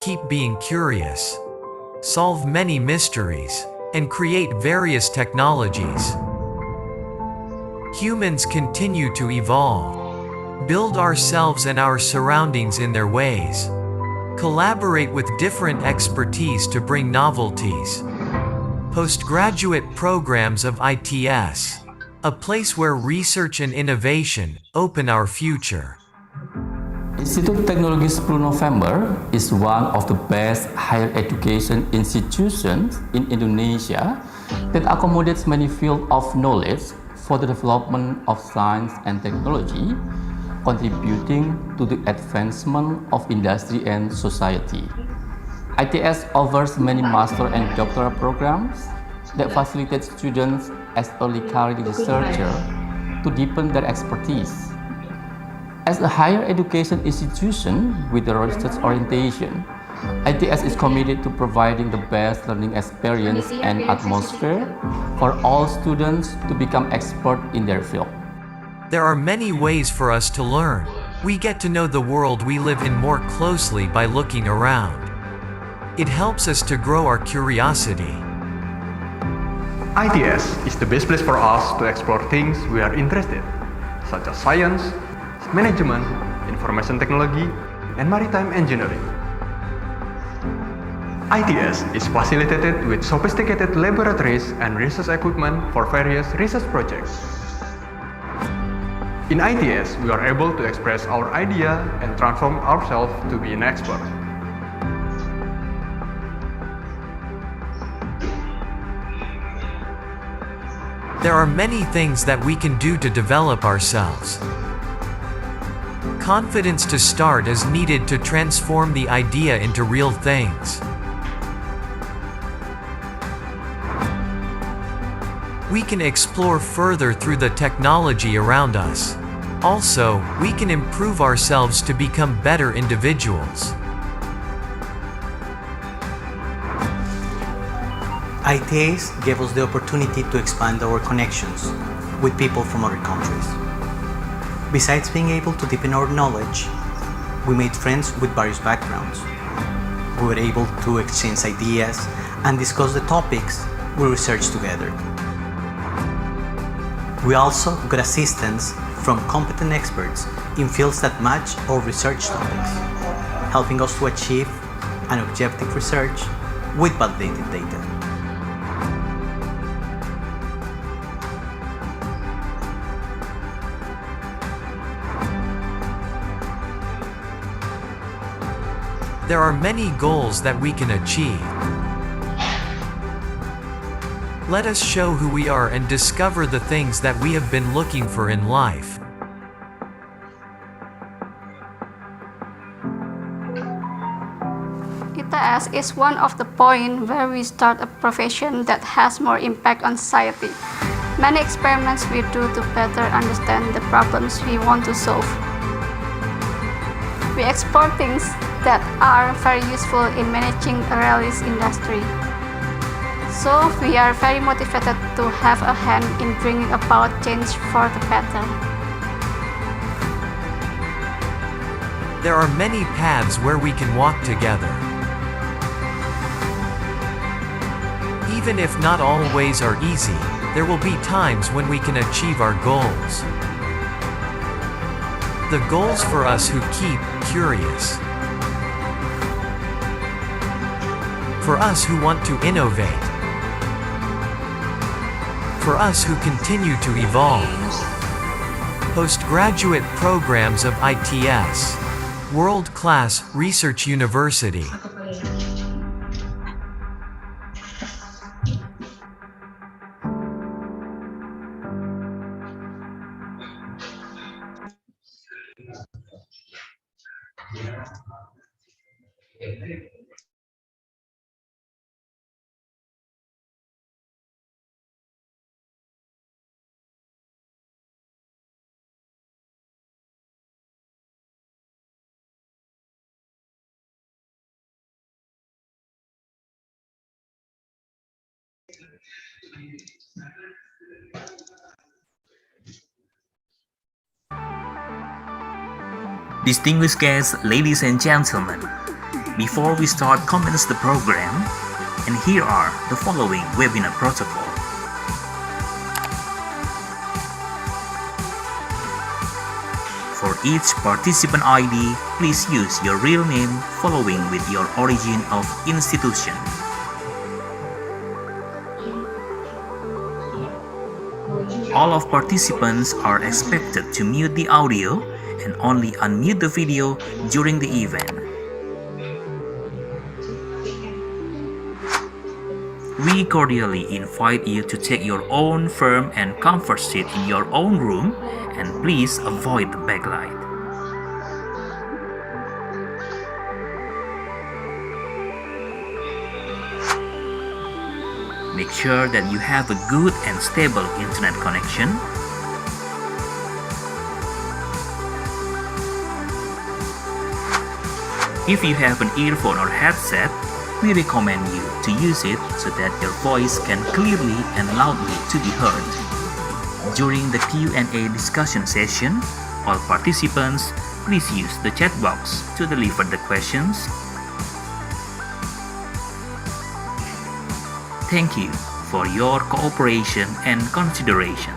Keep being curious, solve many mysteries, and create various technologies. Humans continue to evolve, build ourselves and our surroundings in their ways, collaborate with different expertise to bring novelties. Postgraduate programs of ITS, a place where research and innovation open our future. Institut Teknologi 10 November is one of the best higher education institutions in Indonesia that accommodates many fields of knowledge for the development of science and technology, contributing to the advancement of industry and society. ITS offers many master and doctoral programs that facilitate students as early career researchers to deepen their expertise. As a higher education institution with a research orientation, ITS is committed to providing the best learning experience and atmosphere for all students to become experts in their field. There are many ways for us to learn. We get to know the world we live in more closely by looking around. It helps us to grow our curiosity. ITS is the best place for us to explore things we are interested in, such as science, management, information technology, and maritime engineering. ITS is facilitated with sophisticated laboratories and research equipment for various research projects. In ITS, we are able to express our idea and transform ourselves to be an expert. There are many things that we can do to develop ourselves. Confidence to start is needed to transform the idea into real things. We can explore further through the technology around us. Also, we can improve ourselves to become better individuals. ITS gave us the opportunity to expand our connections with people from other countries. Besides being able to deepen our knowledge, we made friends with various backgrounds. We were able to exchange ideas and discuss the topics we researched together. We also got assistance from competent experts in fields that match our research topics, helping us to achieve an objective research with validated data. There are many goals that we can achieve. Let us show who we are and discover the things that we have been looking for in life. ITS is one of the points where we start a profession that has more impact on society. Many experiments we do to better understand the problems we want to solve. We explore things that are very useful in managing a realist industry. So we are very motivated to have a hand in bringing about change for the better. There are many paths where we can walk together. Even if not all ways are easy, there will be times when we can achieve our goals. The goals for us who keep curious. For us who want to innovate. For us who continue to evolve. Postgraduate programs of ITS. World-class Research University. Distinguished guests, ladies and gentlemen, before we start commence the program, and here are the following webinar protocol. For each participant ID, please use your real name following with your origin of institution. All of participants are expected to mute the audio and only unmute the video during the event. We cordially invite you to take your own firm and comfort seat in your own room and please avoid the backlight. Make sure that you have a good and stable internet connection. If you have an earphone or headset, we recommend you to use it so that your voice can clearly and loudly to be heard. During the Q&A discussion session, all participants, please use the chat box to deliver the questions. Thank you for your cooperation and consideration.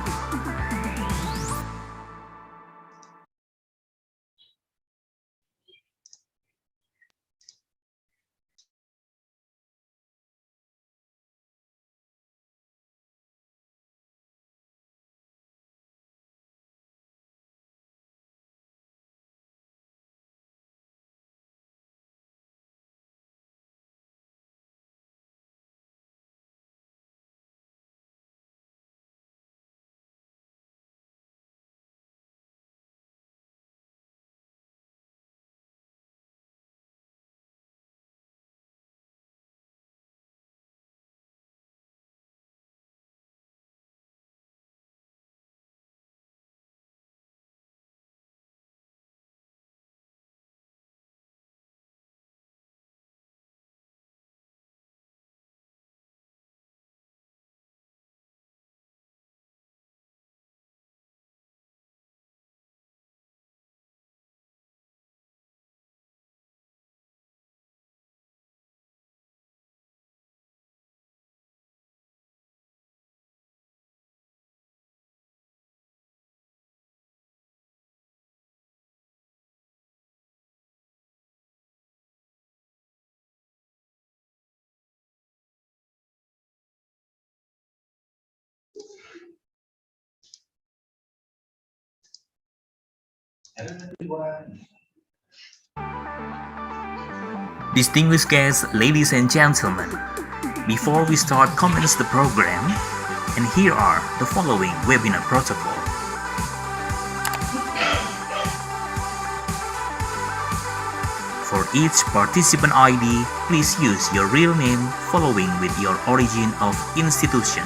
Distinguished guests, ladies and gentlemen, before we start commence the program, and here are the following webinar protocol. For each participant ID, please use your real name following with your origin of institution.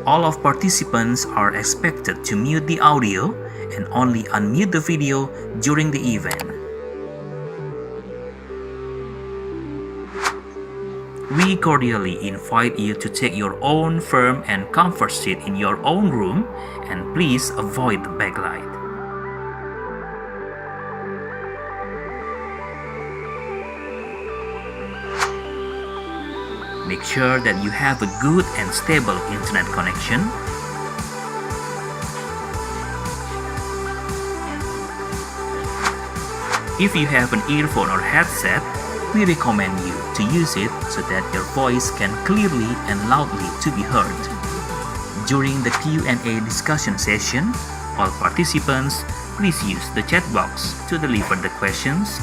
All of participants are expected to mute the audio and only unmute the video during the event. We cordially invite you to take your own firm and comfort seat in your own room and please avoid the backlight. Make sure that you have a good and stable internet connection. If you have an earphone or headset, we recommend you to use it so that your voice can clearly and loudly to be heard. During the Q&A discussion session, all participants, please use the chat box to deliver the questions.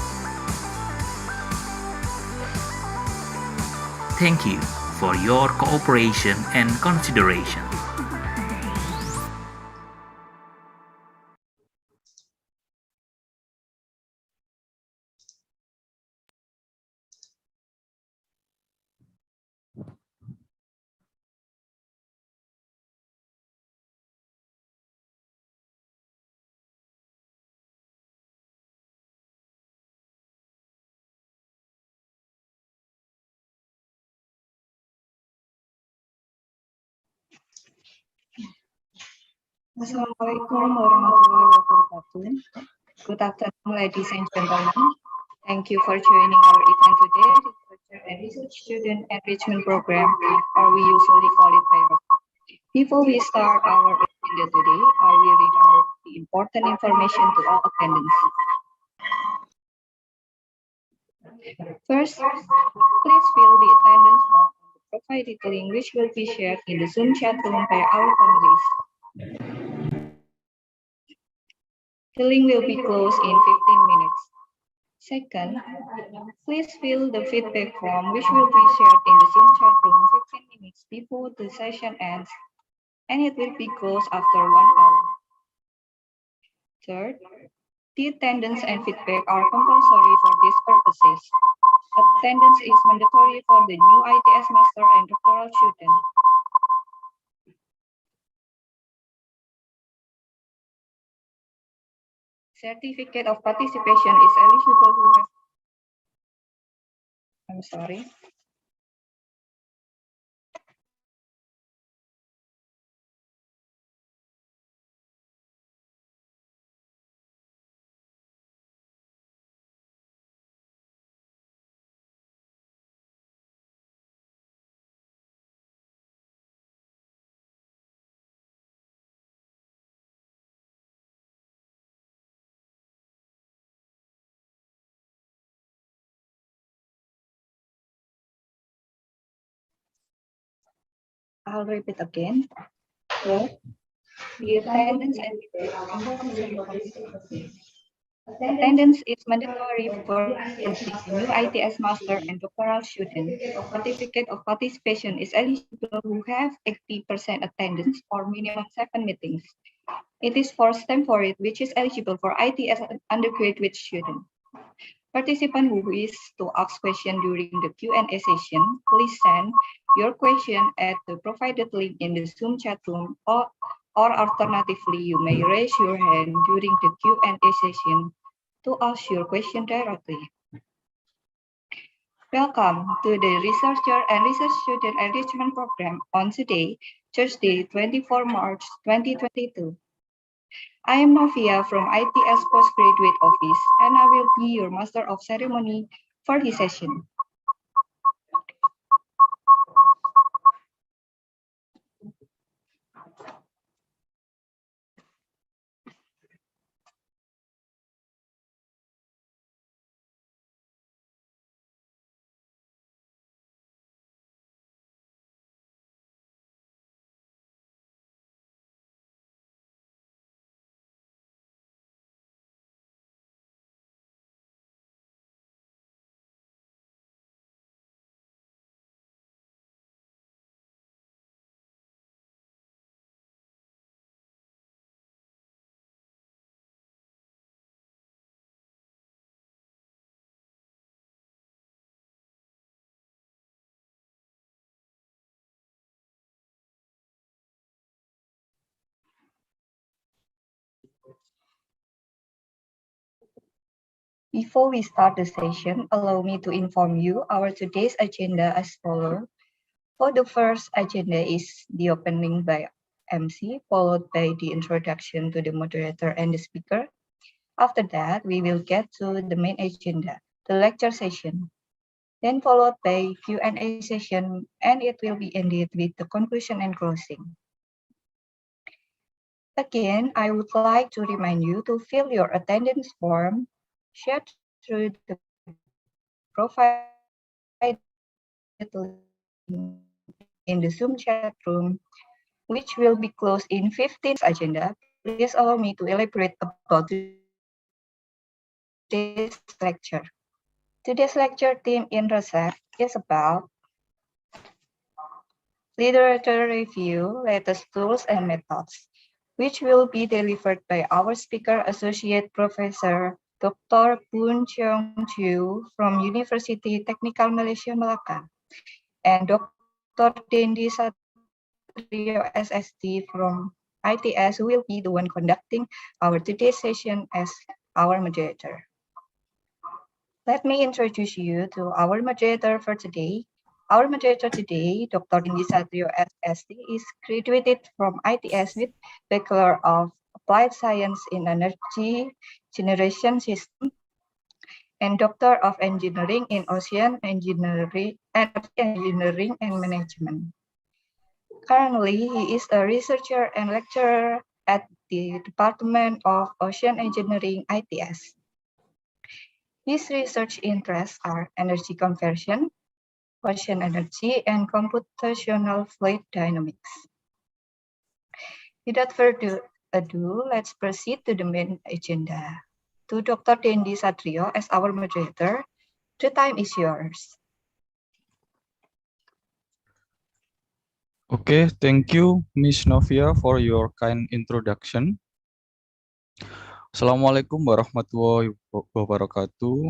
Thank you for your cooperation and consideration. Assalamualaikum warahmatullahi wabarakatuh. Good afternoon, ladies and gentlemen. Thank you for joining our event today, Researcher and Research Student Enrichment Program, or we usually call it ResearchGate. Before we start our agenda today, I will read out the important information to all attendants. First, please fill the attendance form on the provided link, which will be shared in the Zoom chat room by our families. The link will be closed in 15 minutes. Second, please fill the feedback form, which will be shared in the Zoom chat room 15 minutes before the session ends, and it will be closed after 1 hour. Third, the attendance and feedback are compulsory for these purposes. Attendance is mandatory for the new ITS master and doctoral student. Certificate of participation is eligible who have... I'm sorry. I'll repeat again. Third, the attendance and attendance is mandatory for the new ITS master and doctoral student. Certificate of participation is eligible who have 80% attendance or minimum 7 meetings. It is for STEM for it, which is eligible for ITS undergraduate student. Participant who wish to ask question during the Q&A session, please send your question at the provided link in the Zoom chat room, or alternatively, you may raise your hand during the Q&A session to ask your question directly. Welcome to the Researcher and Research Student Enrichment Program on today, Thursday, 24 March 2022. I am Novia from ITS Postgraduate Office, and I will be your Master of Ceremony for this session. Before we start the session, allow me to inform you our today's agenda as follows. For the first agenda is the opening by MC, followed by the introduction to the moderator and the speaker. After that, we will get to the main agenda, the lecture session. then followed by Q&A session, and it will be ended with the conclusion and closing. Again, I would like to remind you to fill your attendance form shared through the provided link in the Zoom chat room, which will be closed in 15 agenda. Please allow me to elaborate about today's lecture. Today's lecture theme in ResearchGate is about literature review, latest tools and methods, which will be delivered by our speaker, Associate Professor Dr. Boon Cheong Chu from University Technical Malaysia Melaka, and Dr. Dendi Satrio SSD from ITS, who will be the one conducting our today's session as our moderator. Let me introduce you to our moderator for today. Our moderator today, Dr. Dendi Satrio SSD, is graduated from ITS with Bachelor of Applied Science in Energy Generation System and Doctor of Engineering in Ocean Engineering and Management. Currently, he is a researcher and lecturer at the Department of Ocean Engineering, ITS. His research interests are energy conversion, ocean energy, and computational fluid dynamics. Without further ado, let's proceed to the main agenda. To Dr. Dendi Satrio as our moderator, the time is yours. Okay, thank you, Ms. Novia, for your kind introduction. Assalamualaikum warahmatullahi wabarakatuh.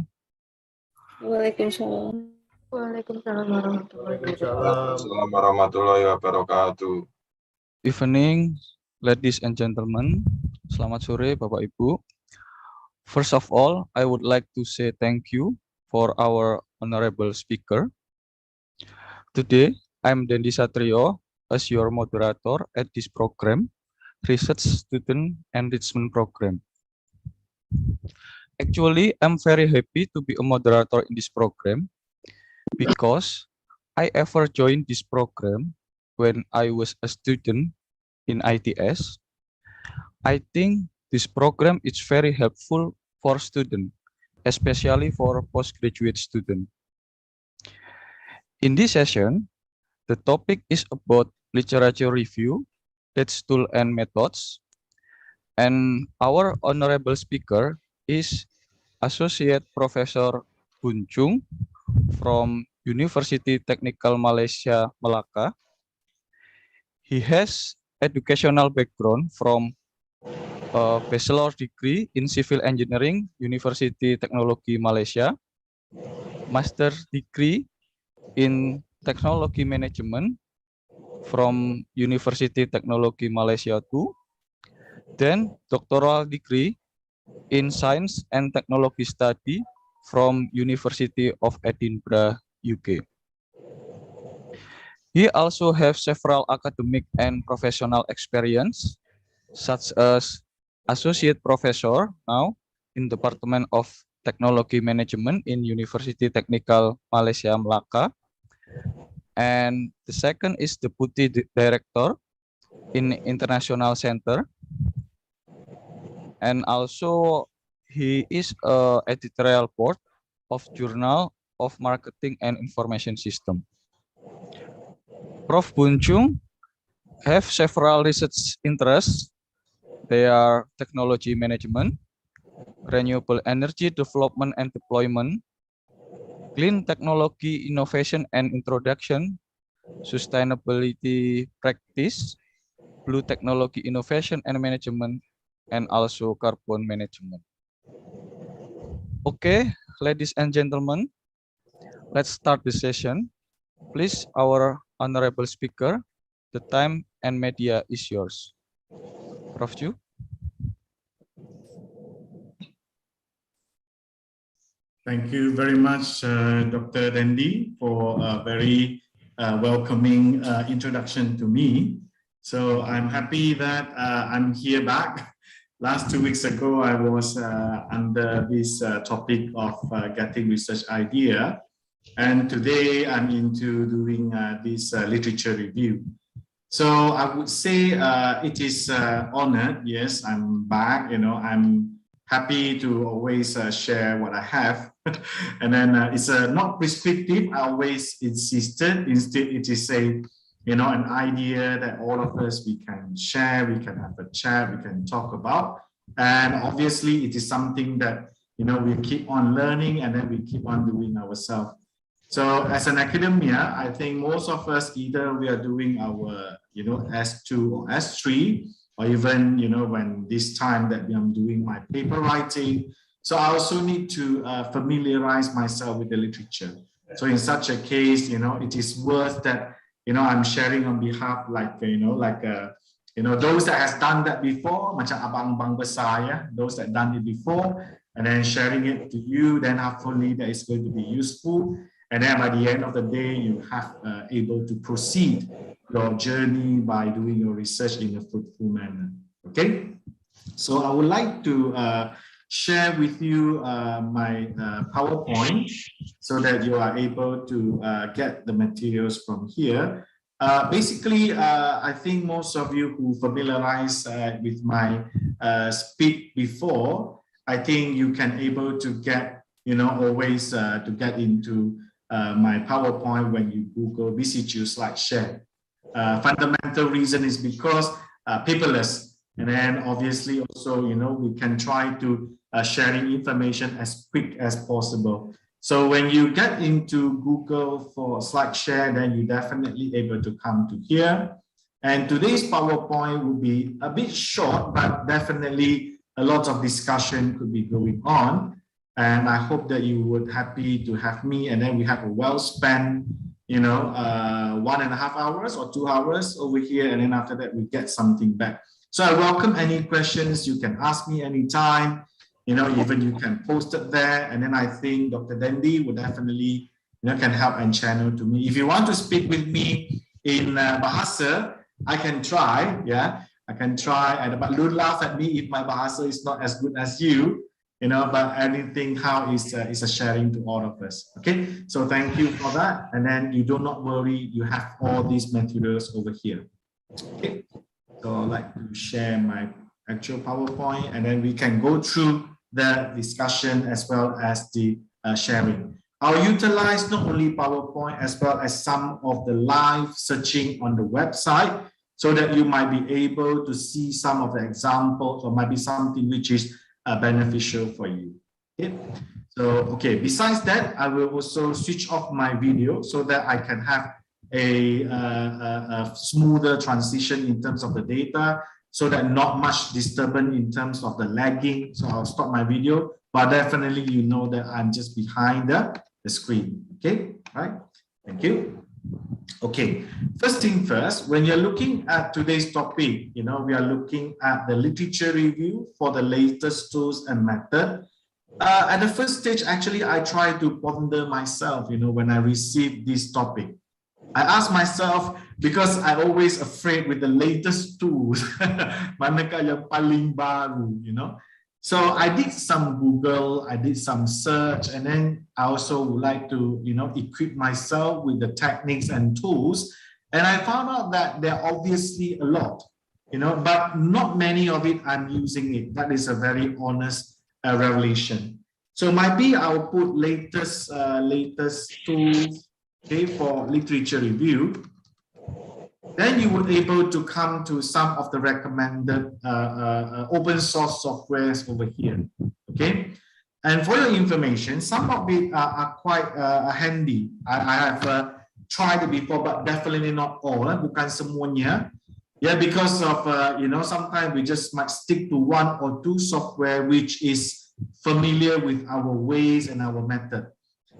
Waalaikumsalam. Waalaikumsalam warahmatullahi wabarakatuh. Assalamualaikum warahmatullahi wabarakatuh. Evening, ladies and gentlemen. Selamat sore, Bapak Ibu. First of all, I would like to say thank you for our honorable speaker. Today, I'm Dendi Satrio as your moderator at this program, Research Student Enrichment Program. Actually, I'm very happy to be a moderator in this program because I ever joined this program when I was a student in ITS. I think this program is very helpful for students, especially for postgraduate students. In this session, the topic is about literature review, its tools and methods, and our honorable speaker is Associate Professor Boon Chung from University Technical Malaysia Melaka. He has educational background from a bachelor degree in civil engineering, University Technology Malaysia, master's degree in technology management from University Technology Malaysia 2, then doctoral degree in science and technology study from University of Edinburgh, UK. He also has several academic and professional experience, such as associate professor now in Department of Technology Management in University Technical Malaysia Melaka, and the second is Deputy Director in International Center, and also he is a editorial board of Journal of Marketing and Information System. Prof. Boon Chung have several research interests. They are technology management, renewable energy development and deployment, clean technology innovation and introduction, sustainability practice, blue technology innovation and management, and also carbon management. Okay, ladies and gentlemen, let's start the session. Please, our honorable speaker, the time and media is yours. Prof. Chu. Thank you very much, Dr. Dendi, for a very welcoming introduction to me. So I'm happy that I'm here back. Last 2 weeks ago, I was under this topic of getting research idea. And today I'm into doing this literature review. So I would say it is honored. Yes, I'm back. I'm happy to always share what I have. And then it's not prescriptive. I always insisted. Instead, it is an idea that all of us, we can share, we can have a chat, we can talk about. And obviously, it is something that, we keep on learning and then we keep on doing ourselves. So as an academia, I think most of us, either we are doing our, S2 or S3, or even, when this time that I'm doing my paper writing. So I also need to familiarize myself with the literature. So in such a case, it is worth that, I'm sharing on behalf, those that has done that before, macam abang-abang besar, yeah, those that done it before, and then sharing it to you, then hopefully that is going to be useful. And then by the end of the day, you have able to proceed your journey by doing your research in a fruitful manner. Okay, so I would like to share with you my PowerPoint so that you are able to get the materials from here. Basically, I think most of you who familiarize with my speak before, I think you can able to get, always to get into my PowerPoint when you Google VCQ slide share. Fundamental reason is because paperless, and then obviously also, we can try to sharing information as quick as possible. So when you get into Google for slide share, then you definitely able to come to here. And today's PowerPoint will be a bit short, but definitely a lot of discussion could be going on. And I hope that you would happy to have me, and then we have a well spent, 1.5 hours or 2 hours over here, and then after that we get something back. So I welcome any questions. You can ask me anytime, even you can post it there, and then I think Dr. Dendi would definitely, can help and channel to me. If you want to speak with me in Bahasa, I can try, yeah, I can try, but don't laugh at me if my Bahasa is not as good as you. But anything how is a sharing to all of us. Okay, so thank you for that. And then you do not worry, you have all these materials over here. Okay, so I'd like to share my actual PowerPoint, and then we can go through the discussion as well as the sharing. I'll utilize not only PowerPoint as well as some of the live searching on the website, so that you might be able to see some of the examples, or might be something which is beneficial for you. Okay, so besides that, I will also switch off my video so that I can have a smoother transition in terms of the data, so that not much disturbance in terms of the lagging. So I'll stop my video, but definitely that I'm just behind the screen. Okay, right? Thank you. Okay, first thing first, when you're looking at today's topic, we are looking at the literature review for the latest tools and method. At the first stage, actually, I try to ponder myself, when I receive this topic. I ask myself, because I always afraid with the latest tools, manakah yang paling baru, So I did some Google, I did some search, and then I also would like to, equip myself with the techniques and tools. And I found out that there are obviously a lot, but not many of it I'm using it. That is a very honest revelation. So maybe I'll put latest tools, okay, for literature review. Then you would able to come to some of the recommended open source softwares over here. Okay, and for your information, some of it are quite handy. I have tried it before, but definitely not all. Bukan semuanya. Yeah, because of sometimes we just might stick to one or two software which is familiar with our ways and our method.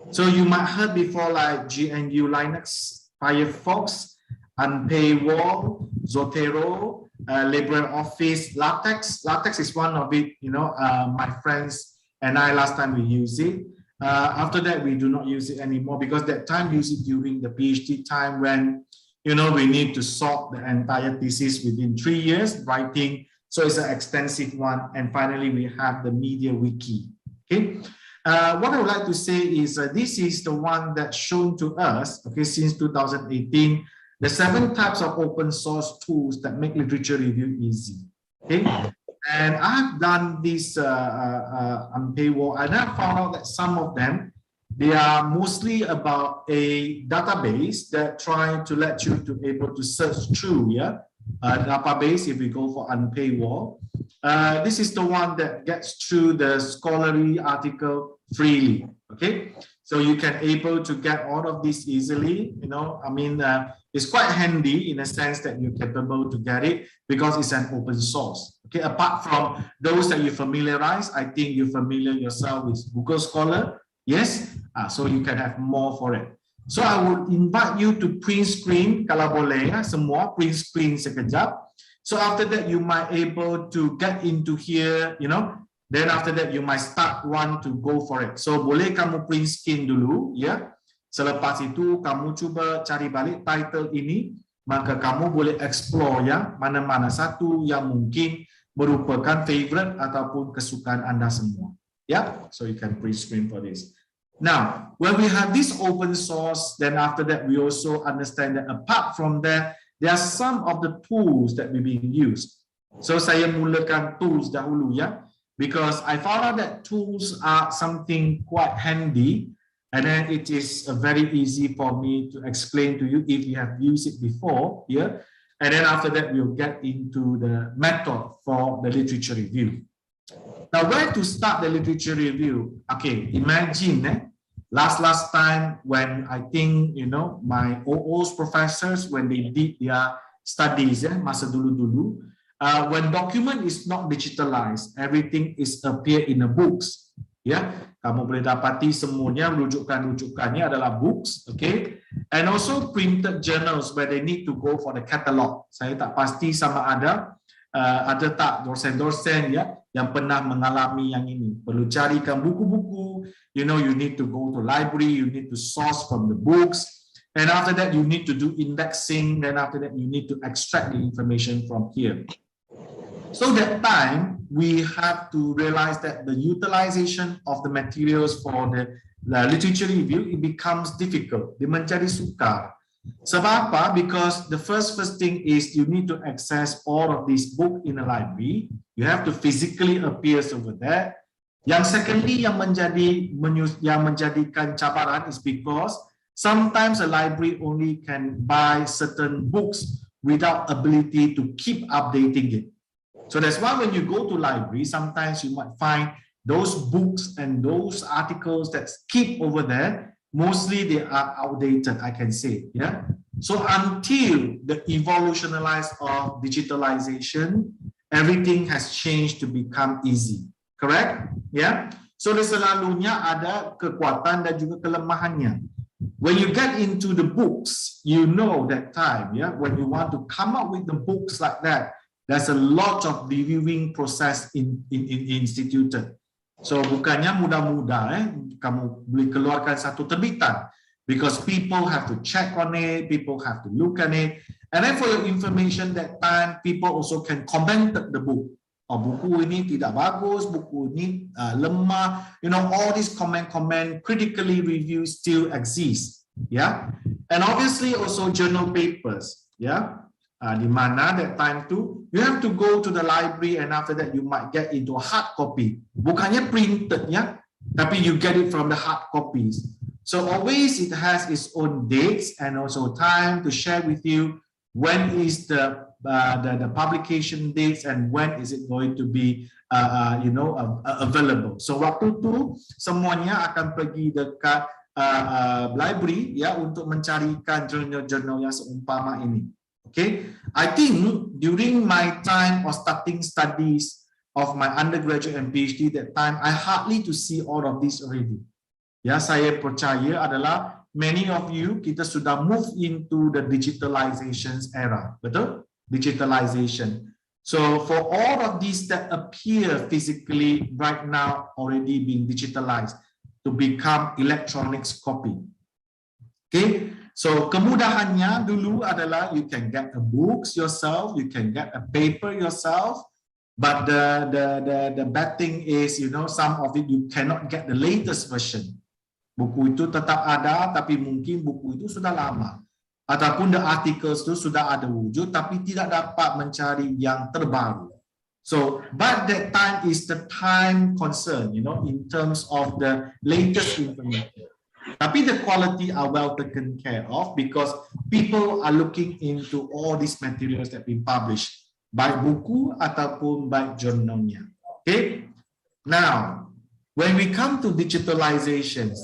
So you might heard before like GNU Linux, Firefox, Unpaywall, Zotero, LibreOffice, LaTeX. LaTeX is one of it, my friends and I last time we used it. After that, we do not use it anymore, because that time we used it during the PhD time when, we need to sort the entire thesis within 3 years writing. So it's an extensive one. And finally, we have the media wiki. Okay. What I would like to say is this is the one that's shown to us, okay, since 2018, the 7 types of open source tools that make literature review easy. Okay, and I've done this on paywall, and I found out that some of them, they are mostly about a database that trying to let you to able to search through, yeah, a database if we go for unpaywall. This is the one that gets through the scholarly article freely. Okay, so you can able to get all of this easily. You know, I mean, it's quite handy in a sense that you're capable to get it because it's an open source. Okay, apart from those that you familiarize, I think you're familiar yourself with Google Scholar. Yes, so you can have more for it. So I would invite you to print screen kalau boleh ya, semua print screen sekejap. So after that you might able to get into here, you know. Then after that you might start want to go for it. So boleh kamu print screen dulu ya. Selepas itu kamu cuba cari balik title ini, maka kamu boleh explore ya mana-mana satu yang mungkin merupakan favorite ataupun kesukaan Anda semua. Yeah, so you can print screen for this. Now, when we have this open source, then after that we also understand that apart from that, there are some of the tools that we being used. So saya mulakan tools dahulu ya, because I found out that tools are something quite handy, and then it is very easy for me to explain to you if you have used it before here, and then after that we'll get into the method for the literature review. Now, where to start the literature review? Okay, imagine last time when I think, you know, my OO's professors, when they did their studies, masa dulu-dulu, when document is not digitalized, everything is appear in the books. Ya, kamu boleh dapati semuanya rujukan-rujukannya adalah books, okay? And also printed journals where they need to go for the catalog. Saya tak pasti sama ada tak dosen-dosen ya yang pernah mengalami yang ini. Perlu carikan buku-buku, you know, you need to go to library, you need to source from the books, and after that you need to do indexing, then after that you need to extract the information from here. So that time we have to realize that the utilization of the materials for the literature review, it becomes difficult. Dia menjadi sukar. Sebab apa? Because the first thing is you need to access all of these books in a library. You have to physically appear over there. Yang secondly yang menjadikan cabaran is because sometimes a library only can buy certain books without ability to keep updating it. So that's why when you go to library, sometimes you might find those books and those articles that keep over there. Mostly they are outdated, I can say, yeah. So until the evolutionized of digitalization, everything has changed to become easy, correct? Yeah. So selalunya ada kekuatan dan juga kelemahannya. When you get into the books, you know that time, yeah. When you want to come up with the books like that, there's a lot of reviewing process instituted. So bukannya mudah-mudah kamu boleh keluarkan satu terbitan, because people have to check on it, people have to look at it, and then for your information that time people also can comment the book. Oh, buku ini tidak bagus, buku ini lemah, you know, all these comment critically review still exist, yeah. And obviously also journal papers, yeah. Di mana that time tu you have to go to the library, and after that you might get into a hard copy. Bukannya printed ya, tapi you get it from the hard copies. So always it has its own dates and also time to share with you when is the publication dates and when is it going to be you know, available. So waktu tu semuanya akan pergi dekat library ya untuk mencarikan jurnal-jurnal yang seumpama ini. Okay, I think during my time of starting studies of my undergraduate and PhD, that time I hardly to see all of this already. Ya, saya percaya adalah many of you kita sudah move into the digitalization era, betul? Digitalization. So for all of these that appear physically right now already being digitalized to become electronics copy. Okay. So kemudahannya dulu adalah you can get a books yourself, you can get a paper yourself, But the bad thing is, you know, some of it you cannot get the latest version. Buku itu tetap ada, tapi mungkin buku itu sudah lama. Ataupun the articles itu sudah ada wujud, tapi tidak dapat mencari yang terbaru. So, but that time is the time concern, you know, in terms of the latest information. Tapi the quality are well taken care of because people are looking into all these materials that been published. Baik buku ataupun baik jurnalnya. Okay. Now, when we come to digitalizations,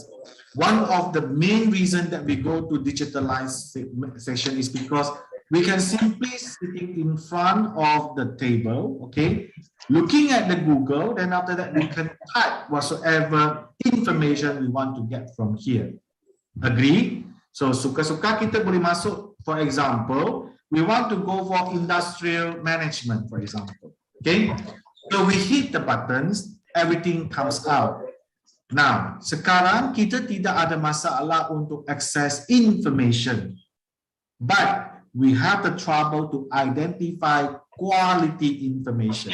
one of the main reasons that we go to digitalization is because we can simply sitting in front of the table, okay, looking at the Google, then after that we can type whatsoever information we want to get from here. Agree? So suka-suka kita boleh masuk, for example, we want to go for industrial management, for example. Okay, so we hit the buttons, everything comes out. Now, sekarang kita tidak ada masalah untuk access information, but we have the trouble to identify quality information.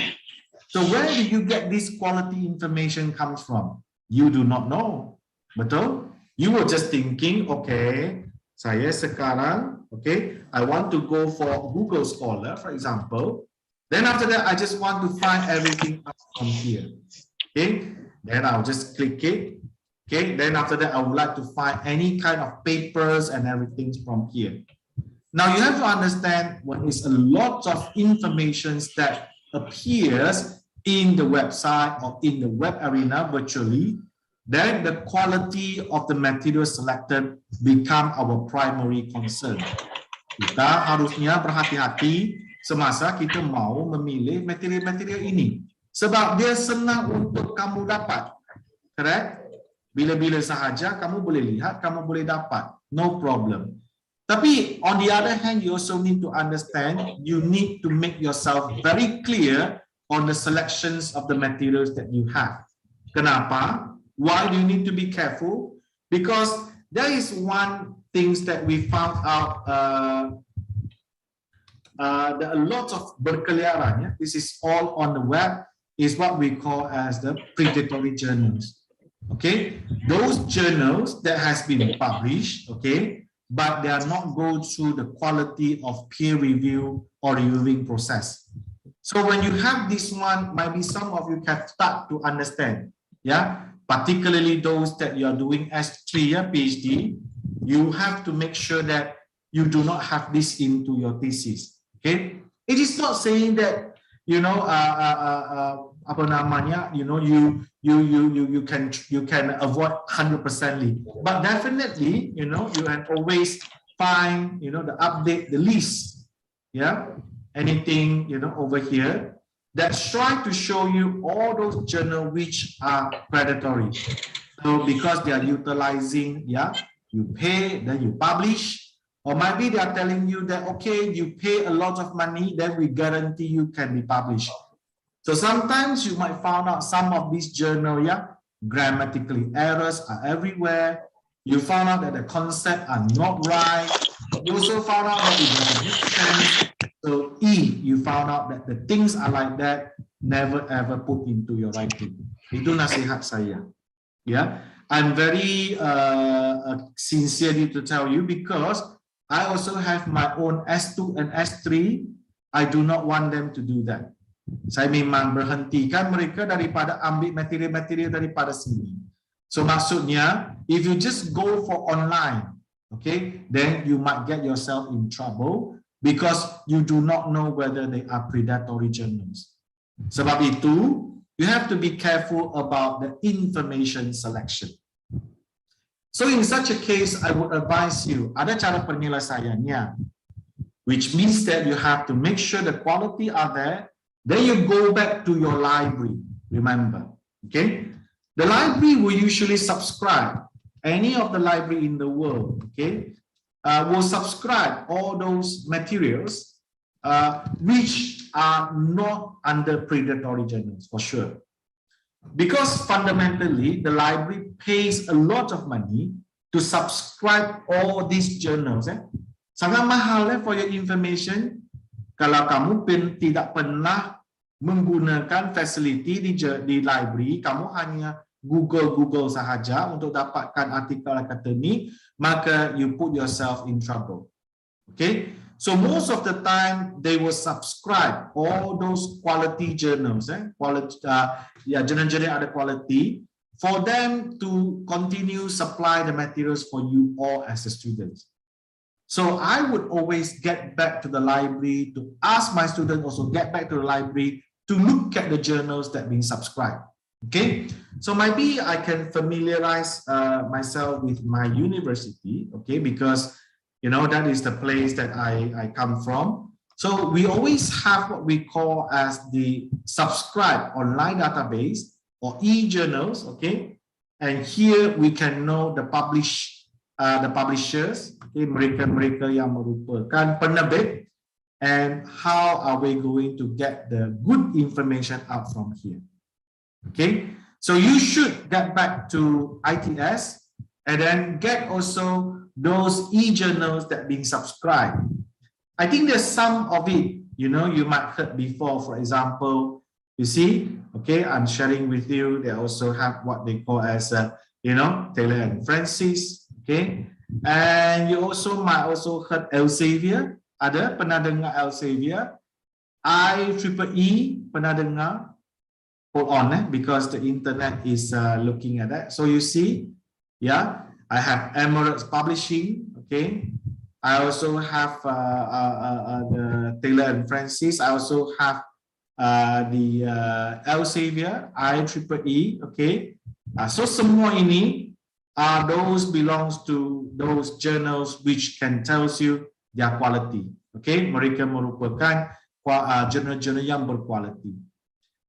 So where do you get this quality information comes from? You do not know. Betul? You were just thinking, okay, saya sekarang, okay, I want to go for Google Scholar, for example. Then after that, I just want to find everything from here. Okay, then I'll just click it. Okay, then after that, I would like to find any kind of papers and everything from here. Now you have to understand when it's a lot of information that appears in the website or in the web arena virtually, then the quality of the material selected become our primary concern. Kita harusnya berhati-hati semasa kita mau memilih material-material ini. Sebab dia senang untuk kamu dapat. Correct? Bila-bila sahaja kamu boleh lihat, kamu boleh dapat. No problem. Tapi on the other hand, you also need to understand, you need to make yourself very clear on the selections of the materials that you have. Kenapa? Why do you need to be careful? Because there is one things that we found out, there are a lot of berkeliaran, yeah? This is all on the web, is what we call as the predatory journals. Okay, those journals that has been published, okay, but they are not go through the quality of peer review or reviewing process. So when you have this one, maybe some of you can start to understand, yeah, particularly those that you are doing S3, yeah, PhD, you have to make sure that you do not have this into your thesis. Okay, it is not saying that, you know, apa namanya, you know, you can avoid 100%ly, but definitely, you know, you can always find, you know, the update, the list, yeah, anything, you know, over here that's trying to show you all those journals which are predatory. So because they are utilizing, yeah, you pay, then you publish, or maybe they are telling you that, okay, you pay a lot of money, then we guarantee you can be published. So sometimes you might find out some of these journals, yeah, grammatically errors are everywhere. You found out that the concepts are not right. You also found out that it doesn't make sense. So you found out that the things are like that, never ever put into your writing. Itu nasihat saya. Yeah, I'm very sincerely to tell you because I also have my own S2 and S3. I do not want them to do that. Saya memang berhentikan mereka daripada ambil material-material daripada sini. So maksudnya, if you just go for online, okay, then you might get yourself in trouble because you do not know whether they are predatory journals. Sebab itu, you have to be careful about the information selection. So in such a case, I would advise you, ada cara penyelesaiannya, which means that you have to make sure the quality are there. Then you go back to your library, remember, okay? The library will usually subscribe, any of the library in the world, okay, will subscribe all those materials which are not under predatory journals, for sure. Because fundamentally, the library pays a lot of money to subscribe all these journals. Sangat mahal for your information. Kalau kamu tidak pernah menggunakan facility di library, kamu hanya Google sahaja untuk dapatkan artikel kata ni, maka you put yourself in trouble. Okay, so most of the time they will subscribe all those quality journals, journal-journal ada quality, for them to continue supply the materials for you all as a student. So I would always get back to the library to ask my students also get back to the library to look at the journals that been subscribed. Okay, so maybe I can familiarize myself with my university, okay, because you know that is the place that I come from. So we always have what we call as the subscribe online database or e-journals, okay, and here we can know the publishers, okay, mereka yang merupakan penerbit, and how are we going to get the good information out from here. Okay, so you should get back to ITS and then get also those e-journals that being subscribed. I think there's some of it, you know, you might heard before. For example, you see, okay, I'm sharing with you. They also have what they call as, you know, Taylor and Francis, okay, and you also might also heard Elsevier. Ada pernah dengar Elsevier? IEEE pernah dengar? Hold on, because the internet is looking at that. So you see, yeah, I have Emirates Publishing, okay. I also have the Taylor and Francis. I also have the Elsevier, IEEE, okay. So semua ini those belongs to those journals which can tells you their quality, okay. Mereka merupakan journal-journal yang berkualiti.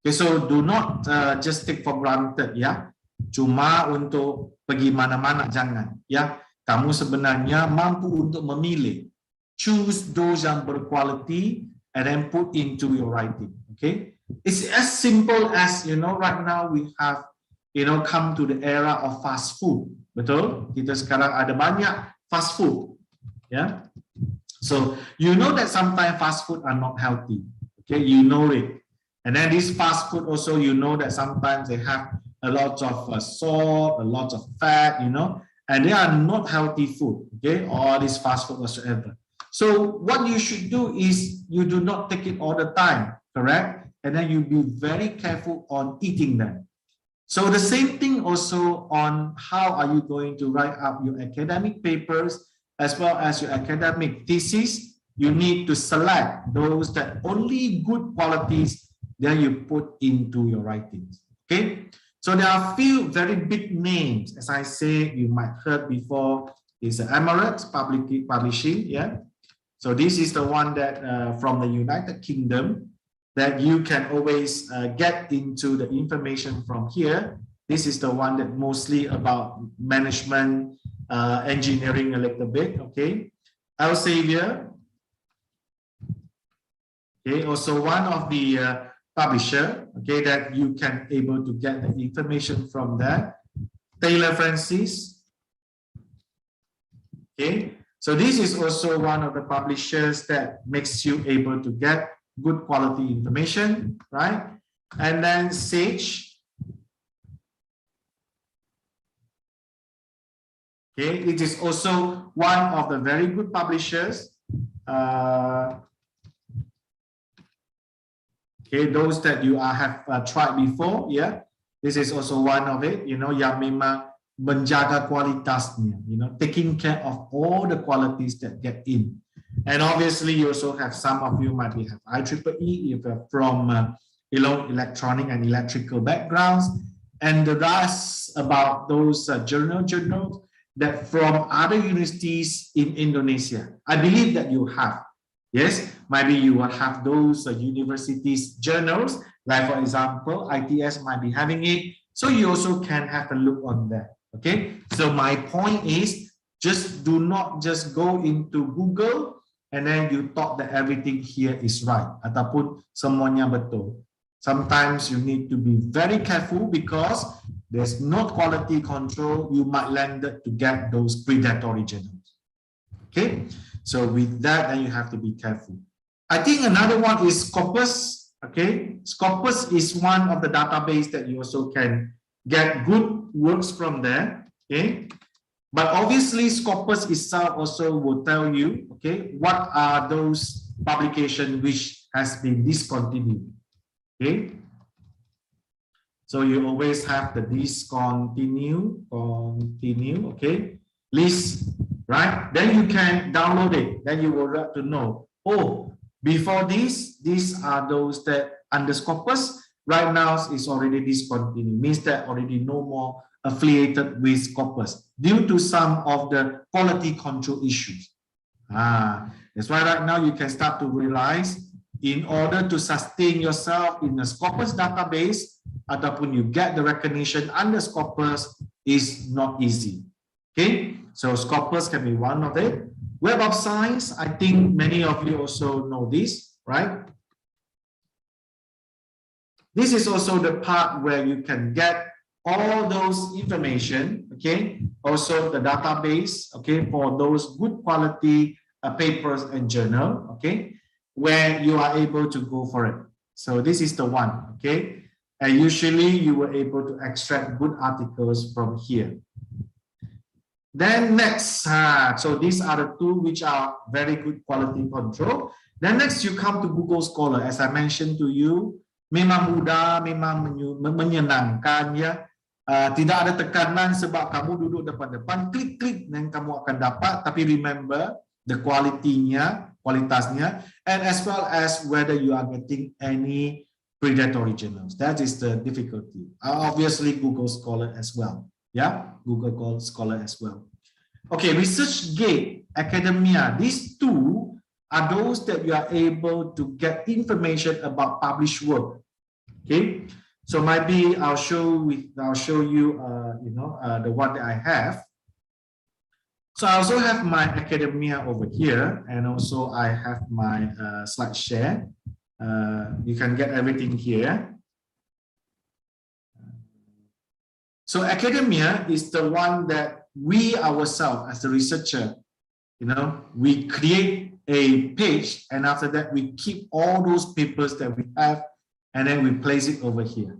Okay, so do not just take for granted, ya. Cuma untuk pergi mana-mana jangan, ya. Kamu sebenarnya mampu untuk memilih, choose those yang berkualiti and then put into your writing. Okay, it's as simple as, you know, right now we have, you know, come to the era of fast food. Betul? Kita sekarang ada banyak fast food, ya. So you know that sometimes fast food are not healthy. Okay, you know it. And then this fast food also, you know that sometimes they have a lot of salt, a lot of fat, you know, and they are not healthy food, okay, all this fast food whatsoever. So what you should do is you do not take it all the time, correct? And then you be very careful on eating them. So the same thing also on how are you going to write up your academic papers as well as your academic thesis. You need to select those that only good qualities that you put into your writings. Okay, so there are a few very big names, as I say, you might heard before, is Emirates Publishing, yeah. So this is the one that from the United Kingdom that you can always get into the information from here. This is the one that mostly about management, engineering a little bit, okay. Elsevier, okay, also one of the publisher, okay, that you can able to get the information from that. Taylor Francis, okay, so this is also one of the publishers that makes you able to get good quality information, right? And then Sage, okay, it is also one of the very good publishers. Okay, those that you have tried before, yeah, this is also one of it, you know, yang memang menjaga kualitasnya, you know, taking care of all the qualities that get in. And obviously, you also have some of you might have IEEE if you're from you know, electronic and electrical backgrounds, and the rest about those journals that from other universities in Indonesia. I believe that you have. Yes, maybe you will have those universities journals, like for example, ITS might be having it. So you also can have a look on that. Okay, so my point is just do not just go into Google and then you thought that everything here is right ataupun semuanya betul. Sometimes you need to be very careful because there's no quality control. You might land to get those predatory journals. Okay, so with that, then you have to be careful. I think another one is Scopus. Okay, Scopus is one of the database that you also can get good works from there. Okay, but obviously Scopus itself also will tell you, okay, what are those publications which has been discontinued. Okay, so you always have the discontinue, okay, list, right? Then you can download it. Then you will have to know, oh, before this, these are those that under Scopus. Right now is already discontinued, means that already no more affiliated with Scopus due to some of the quality control issues. That's why right now you can start to realize, in order to sustain yourself in the Scopus database, ataupun you get the recognition under Scopus is not easy. Okay, so Scopus can be one of it. Web of Science, I think many of you also know this, right? This is also the part where you can get all those information, okay? Also the database, okay, for those good quality papers and journal, okay, where you are able to go for it. So this is the one, okay? And usually you were able to extract good articles from here. Then next, so these are the two which are very good quality control. Then next you come to Google Scholar. As I mentioned to you, memang mudah, memang menyenangkan ya. Tidak ada tekanan sebab kamu duduk depan-depan, klik-klik dan kamu akan dapat. Tapi remember the quality-nya, kualitasnya, and as well as whether you are getting any predatory journals. That is the difficulty. Obviously Google Scholar as well. Yeah, Google Scholar as well. Okay, ResearchGate, Academia, these two are those that you are able to get information about published work. Okay, so maybe I'll show you the one that I have. So I also have my Academia over here, and also I have my slide share. You can get everything here. So Academia is the one that we ourselves as a researcher, we create a page, and after that we keep all those papers that we have, and then we place it over here.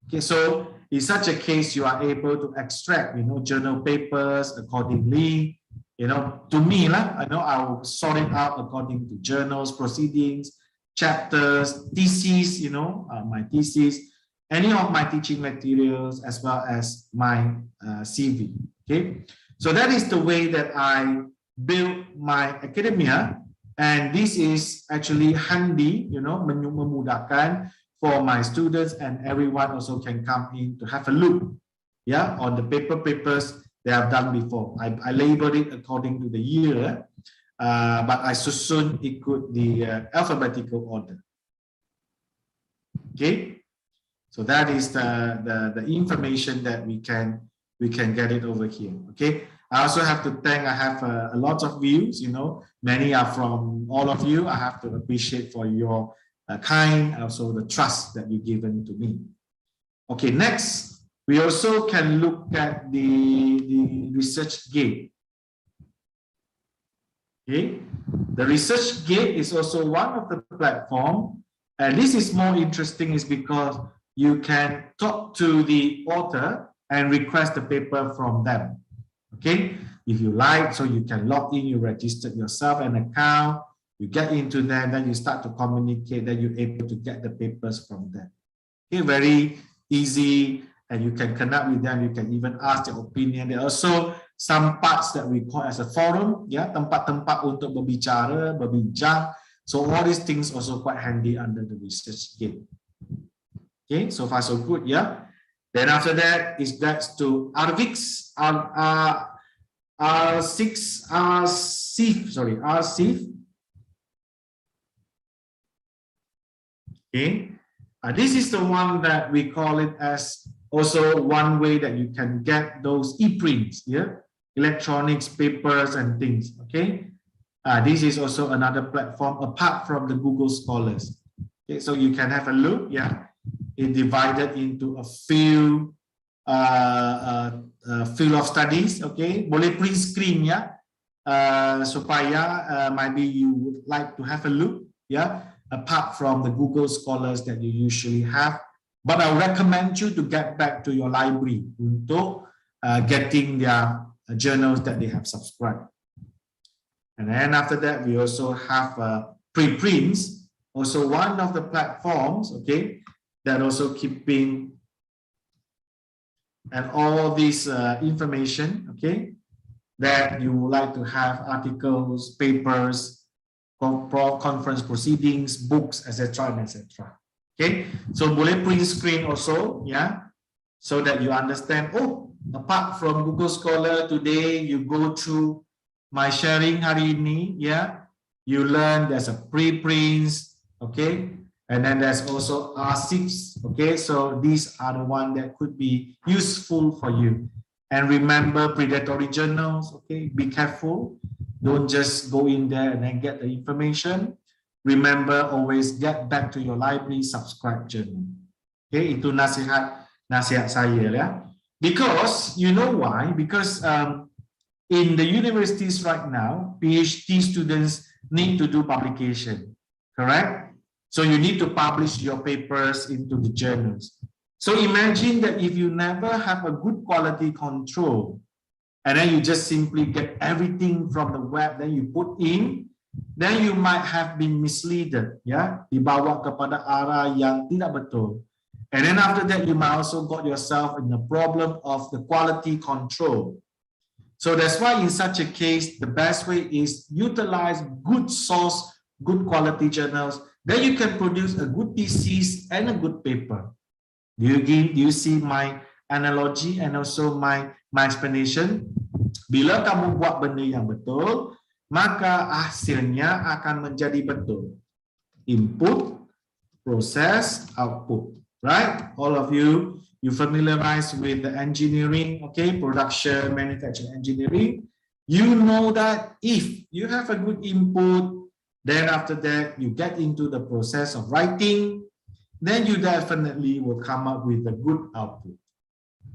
Okay, so in such a case, you are able to extract, journal papers accordingly. To me, I will sort it out according to journals, proceedings, chapters, theses, my thesis, any of my teaching materials, as well as my CV. Okay, so that is the way that I build my Academia, and this is actually handy, memudahkan for my students, and everyone also can come in to have a look, yeah, on the papers they have done before. I labeled it according to the year, but I susun ikut the alphabetical order. Okay, so that is the information that we can get it over here. Okay, I also have to thank, I have a lot of views, many are from all of you. I have to appreciate for your kind, also the trust that you've given to me. Okay, next, we also can look at the ResearchGate. Okay, the ResearchGate is also one of the platform, and this is more interesting is because you can talk to the author and request the paper from them. Okay, if you like, so you can log in, you register yourself an account, you get into them, then you start to communicate, then you're able to get the papers from them. Okay, very easy, and you can connect with them, you can even ask their opinion. There are also some parts that we call as a forum, yeah, tempat-tempat untuk berbicara, berbincang. So all these things also quite handy under the ResearchGate. Okay, so far so good, yeah. Then after that is that's to Arvix, R6. Okay, this is the one that we call it as also one way that you can get those e-prints, yeah, electronics, papers, and things. Okay, this is also another platform apart from the Google Scholars. Okay, so you can have a look, yeah. It divided into a few field of studies. Okay, boleh print screen ya, supaya maybe you would like to have a look, yeah. apart from the Google Scholars that you usually have. But I recommend you to get back to your library untuk getting their journals that they have subscribed. And then after that, we also have Preprints, also one of the platforms, okay, that also keeping and all this information, okay, that you would like to have articles, papers, conference proceedings, books, etc. and etc. Okay, so boleh print screen also, yeah, so that you understand. Oh, apart from Google Scholar, today you go through my sharing hari ini, yeah, you learn there's a preprints, okay, and then there's also Arvix, okay. So these are the one that could be useful for you. And remember, predatory journals, okay, be careful. Don't just go in there and then get the information. Remember, always get back to your library, subscribe journal. Okay, itu nasihat saya ya. Because you know why? Because in the universities right now, PhD students need to do publication, correct? So you need to publish your papers into the journals. So imagine that if you never have a good quality control, and then you just simply get everything from the web, then you put in, then you might have been misled, ya, dibawa kepada arah yang tidak betul. And then after that, you might also got yourself in the problem of the quality control. So that's why in such a case, the best way is utilize good source, good quality journals. Then you can produce a good thesis and a good paper. Do you see my analogy and also my explanation? Bila kamu buat benda yang betul, maka hasilnya akan menjadi betul. Input, process, output. Right? All of you familiarize with the engineering, okay, production, manufacturing engineering. You know that if you have a good input, then after that you get into the process of writing, then you definitely will come up with a good output.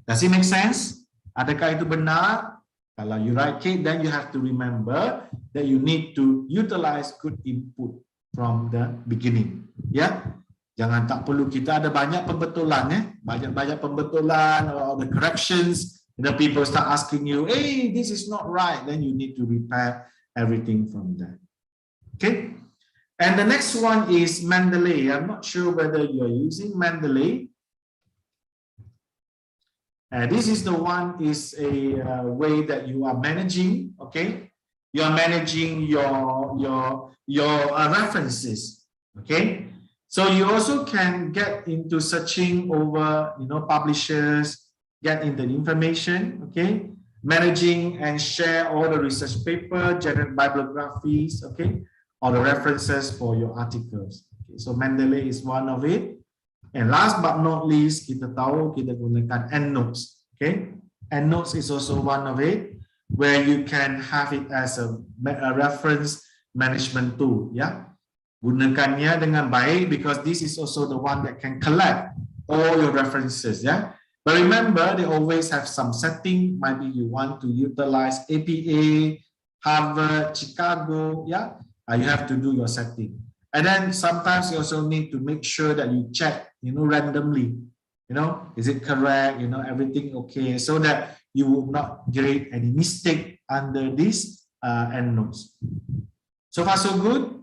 Does it make sense? Adakah itu benar? Kalau you write it, then you have to remember that you need to utilize good input from the beginning. Ya, jangan tak perlu kita ada banyak pembetulan, banyak pembetulan or the corrections. The people start asking you, hey, this is not right. Then you need to repair everything from that. Okay. And the next one is Mandala. I'm not sure whether you are using Mandala. This is the one is a way that you are managing. Okay, you are managing your references. Okay, so you also can get into searching over publishers, get into the information. Okay, managing and share all the research paper, generate bibliographies. Okay, or the references for your articles. Okay, so Mandala is one of it. And last but not least, kita tahu kita gunakan EndNotes. Okay, EndNotes is also one of it, where you can have it as a reference management tool. Yeah, gunakannya dengan baik because this is also the one that can collect all your references. Yeah, but remember they always have some setting. Maybe you want to utilize APA, Harvard, Chicago. Yeah, you have to do your setting. And then sometimes you also need to make sure that you check, randomly, is it correct, everything okay, so that you will not create any mistake under this EndNotes. So far so good?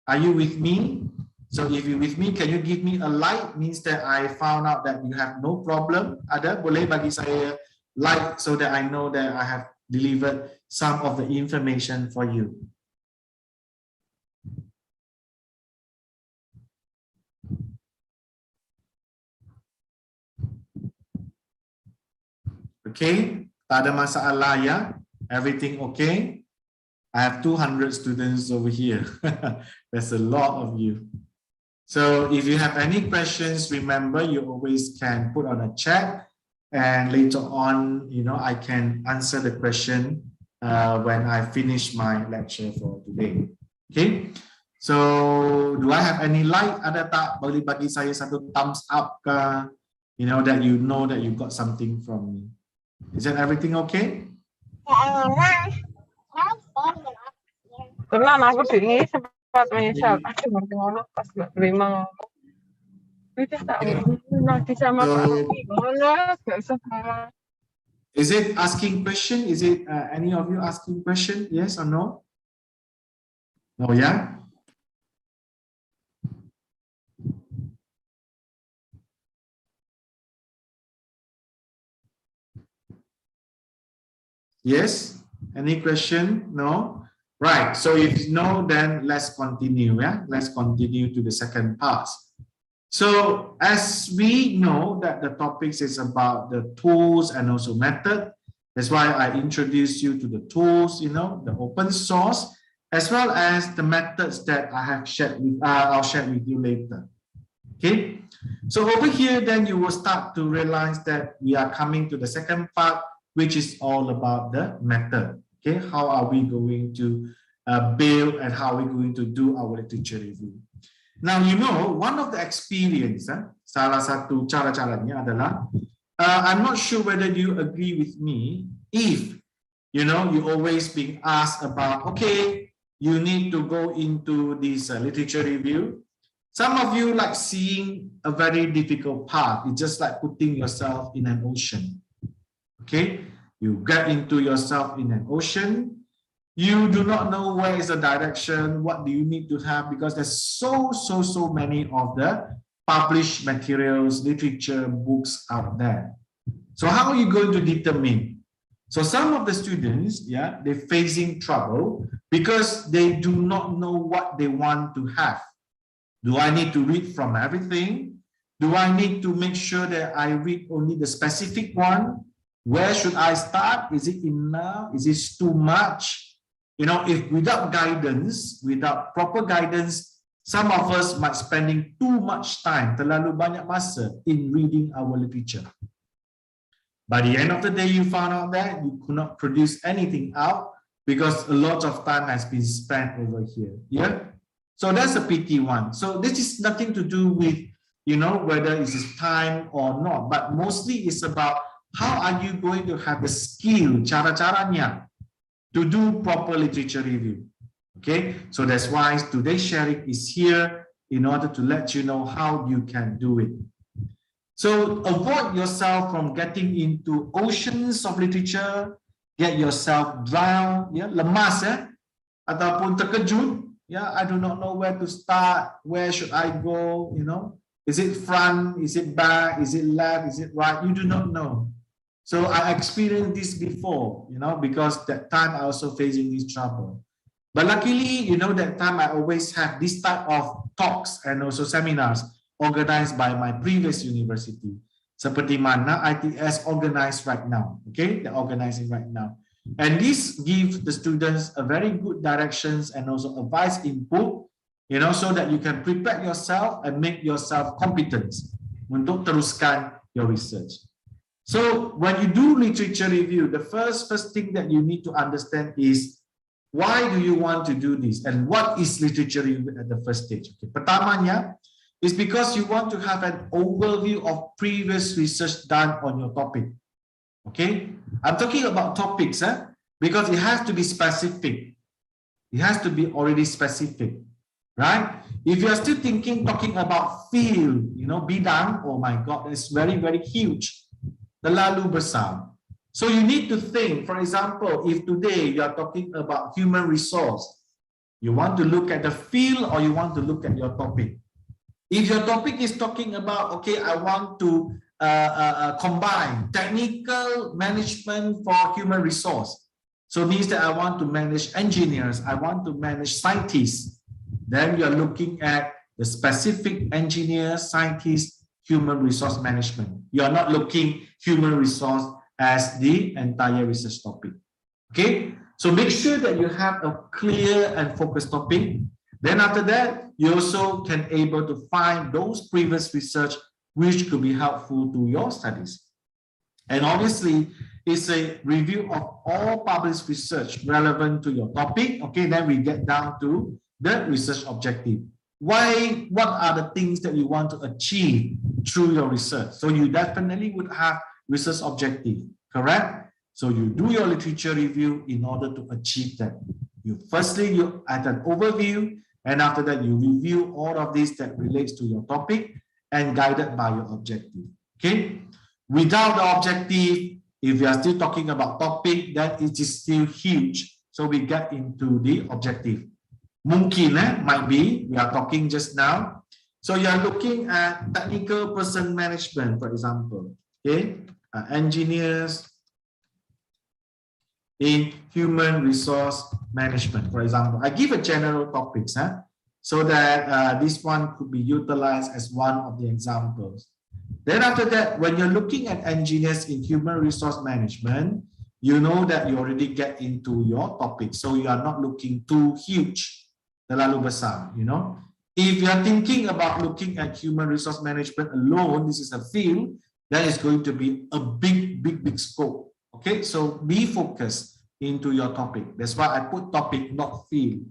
Are you with me? So if you're with me, can you give me a like? Means that I found out that you have no problem. Ada boleh bagi saya like so that I know that I have delivered some of the information for you. Okay, tak ada masalah ya. Everything okay? I have 200 students over here. There's a lot of you. So if you have any questions, remember you always can put on a chat, and later on, I can answer the question when I finish my lecture for today. Okay. So do I have any like? Ada tak? Boleh bagi saya satu thumbs up ke? That you know that you got something from me. Is that everything okay? Tenang, aku dengi Pas menyesal, aduh gimana pas nggak terima ngomong. Udah tak nanti sama Pak Rocky, gimana? Gak usah sama. Is it asking question? Is it any of you asking question? Yes or no? Oh yeah. Yes. Any question? No. Right. So if no, then let's continue. Yeah. Let's continue to the second part. So as we know that the topics is about the tools and also method. That's why I introduced you to the tools, you know, the open source, as well as the methods that I have shared with, I'll share with you later. Okay. So over here, then you will start to realize that we are coming to the second part, which is all about the method. Okay. How are we going to build and how are we going to do our literature review? Now, you know, one of the experience, salah satu cara-caranya adalah, I'm not sure whether you agree with me, if, you know, you always being asked about, okay, you need to go into this literature review. Some of you like seeing a very difficult path. It's just like putting yourself in an ocean. Okay, you get into yourself in an ocean. You do not know where is the direction, what do you need to have, because there's so many of the published materials, literature, books out there. So how are you going to determine? So some of the students, yeah, they're facing trouble because they do not know what they want to have. Do I need to read from everything? Do I need to make sure that I read only the specific one? Where should I start? Is it enough? Is it too much? You know, if without guidance, without proper guidance, some of us might spending too much time, terlalu banyak masa in reading our literature. By the end of the day, you found out that you could not produce anything out because a lot of time has been spent over here. Yeah. So that's a pity one. So this is nothing to do with, you know, whether it is time or not, but mostly it's about how are you going to have the skill, cara-caranya, to do proper literature review. Okay, so that's why today's sharing is here in order to let you know how you can do it. So avoid yourself from getting into oceans of literature, get yourself drowned, yeah, lemas, ataupun terkejut, yeah, I do not know where to start, where should I go, you know, is it front, is it back, is it left, is it right, you do not know. So I experienced this before, you know, because that time I also facing this trouble. But luckily, you know, that time I always have this type of talks and also seminars organized by my previous university. Seperti mana ITS organized right now, okay? They're organizing right now. And this gives the students a very good directions and also advice input, you know, so that you can prepare yourself and make yourself competent untuk teruskan your research. So when you do literature review, the first thing that you need to understand is why do you want to do this and what is literature review at the first stage. Okay. Pertamanya is because you want to have an overview of previous research done on your topic. Okay, I'm talking about topics, because it has to be specific. It has to be already specific, right? If you are still talking about field, you know, bidang, oh my God, it's very huge. Terlalu besar. So you need to think, for example, if today you are talking about human resource, you want to look at the field or you want to look at your topic. If your topic is talking about, okay, I want to combine technical management for human resource. So it means that I want to manage engineers, I want to manage scientists. Then you're looking at the specific engineer, scientist, human resource management. You're not looking human resource as the entire research topic. Okay, so make sure that you have a clear and focused topic. Then after that, you also can able to find those previous research which could be helpful to your studies. And obviously, it's a review of all published research relevant to your topic. Okay, then we get down to the research objective. Why? What are the things that you want to achieve through your research? So you definitely would have research objective, correct? So you do your literature review in order to achieve that. Firstly, you add an overview, And after that, you review all of this that relates to your topic and guided by your objective. Okay. Without the objective, if we are still talking about topic, then it is still huge. So we get into the objective. Mungkin, might be, we are talking just now. So you are looking at technical person management, for example. Okay. Engineers in human resource management, for example. I give a general topics, so that this one could be utilized as one of the examples. Then after that, when you're looking at engineers in human resource management, you know that you already get into your topic. So you are not looking too huge, terlalu besar, you know. If you are thinking about looking at human resource management alone, this is a field, that is going to be a big scope. Okay, so be focused into your topic. That's why I put topic, not field.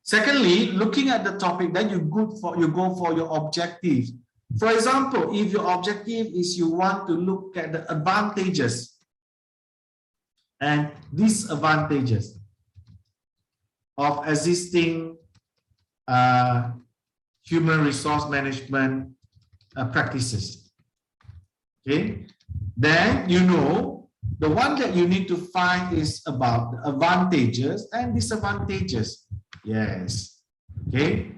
Secondly, looking at the topic, then you go for your objective. For example, if your objective is you want to look at the advantages and disadvantages of existing human resource management practices. Okay, then you know the one that you need to find is about the advantages and disadvantages. Yes. Okay,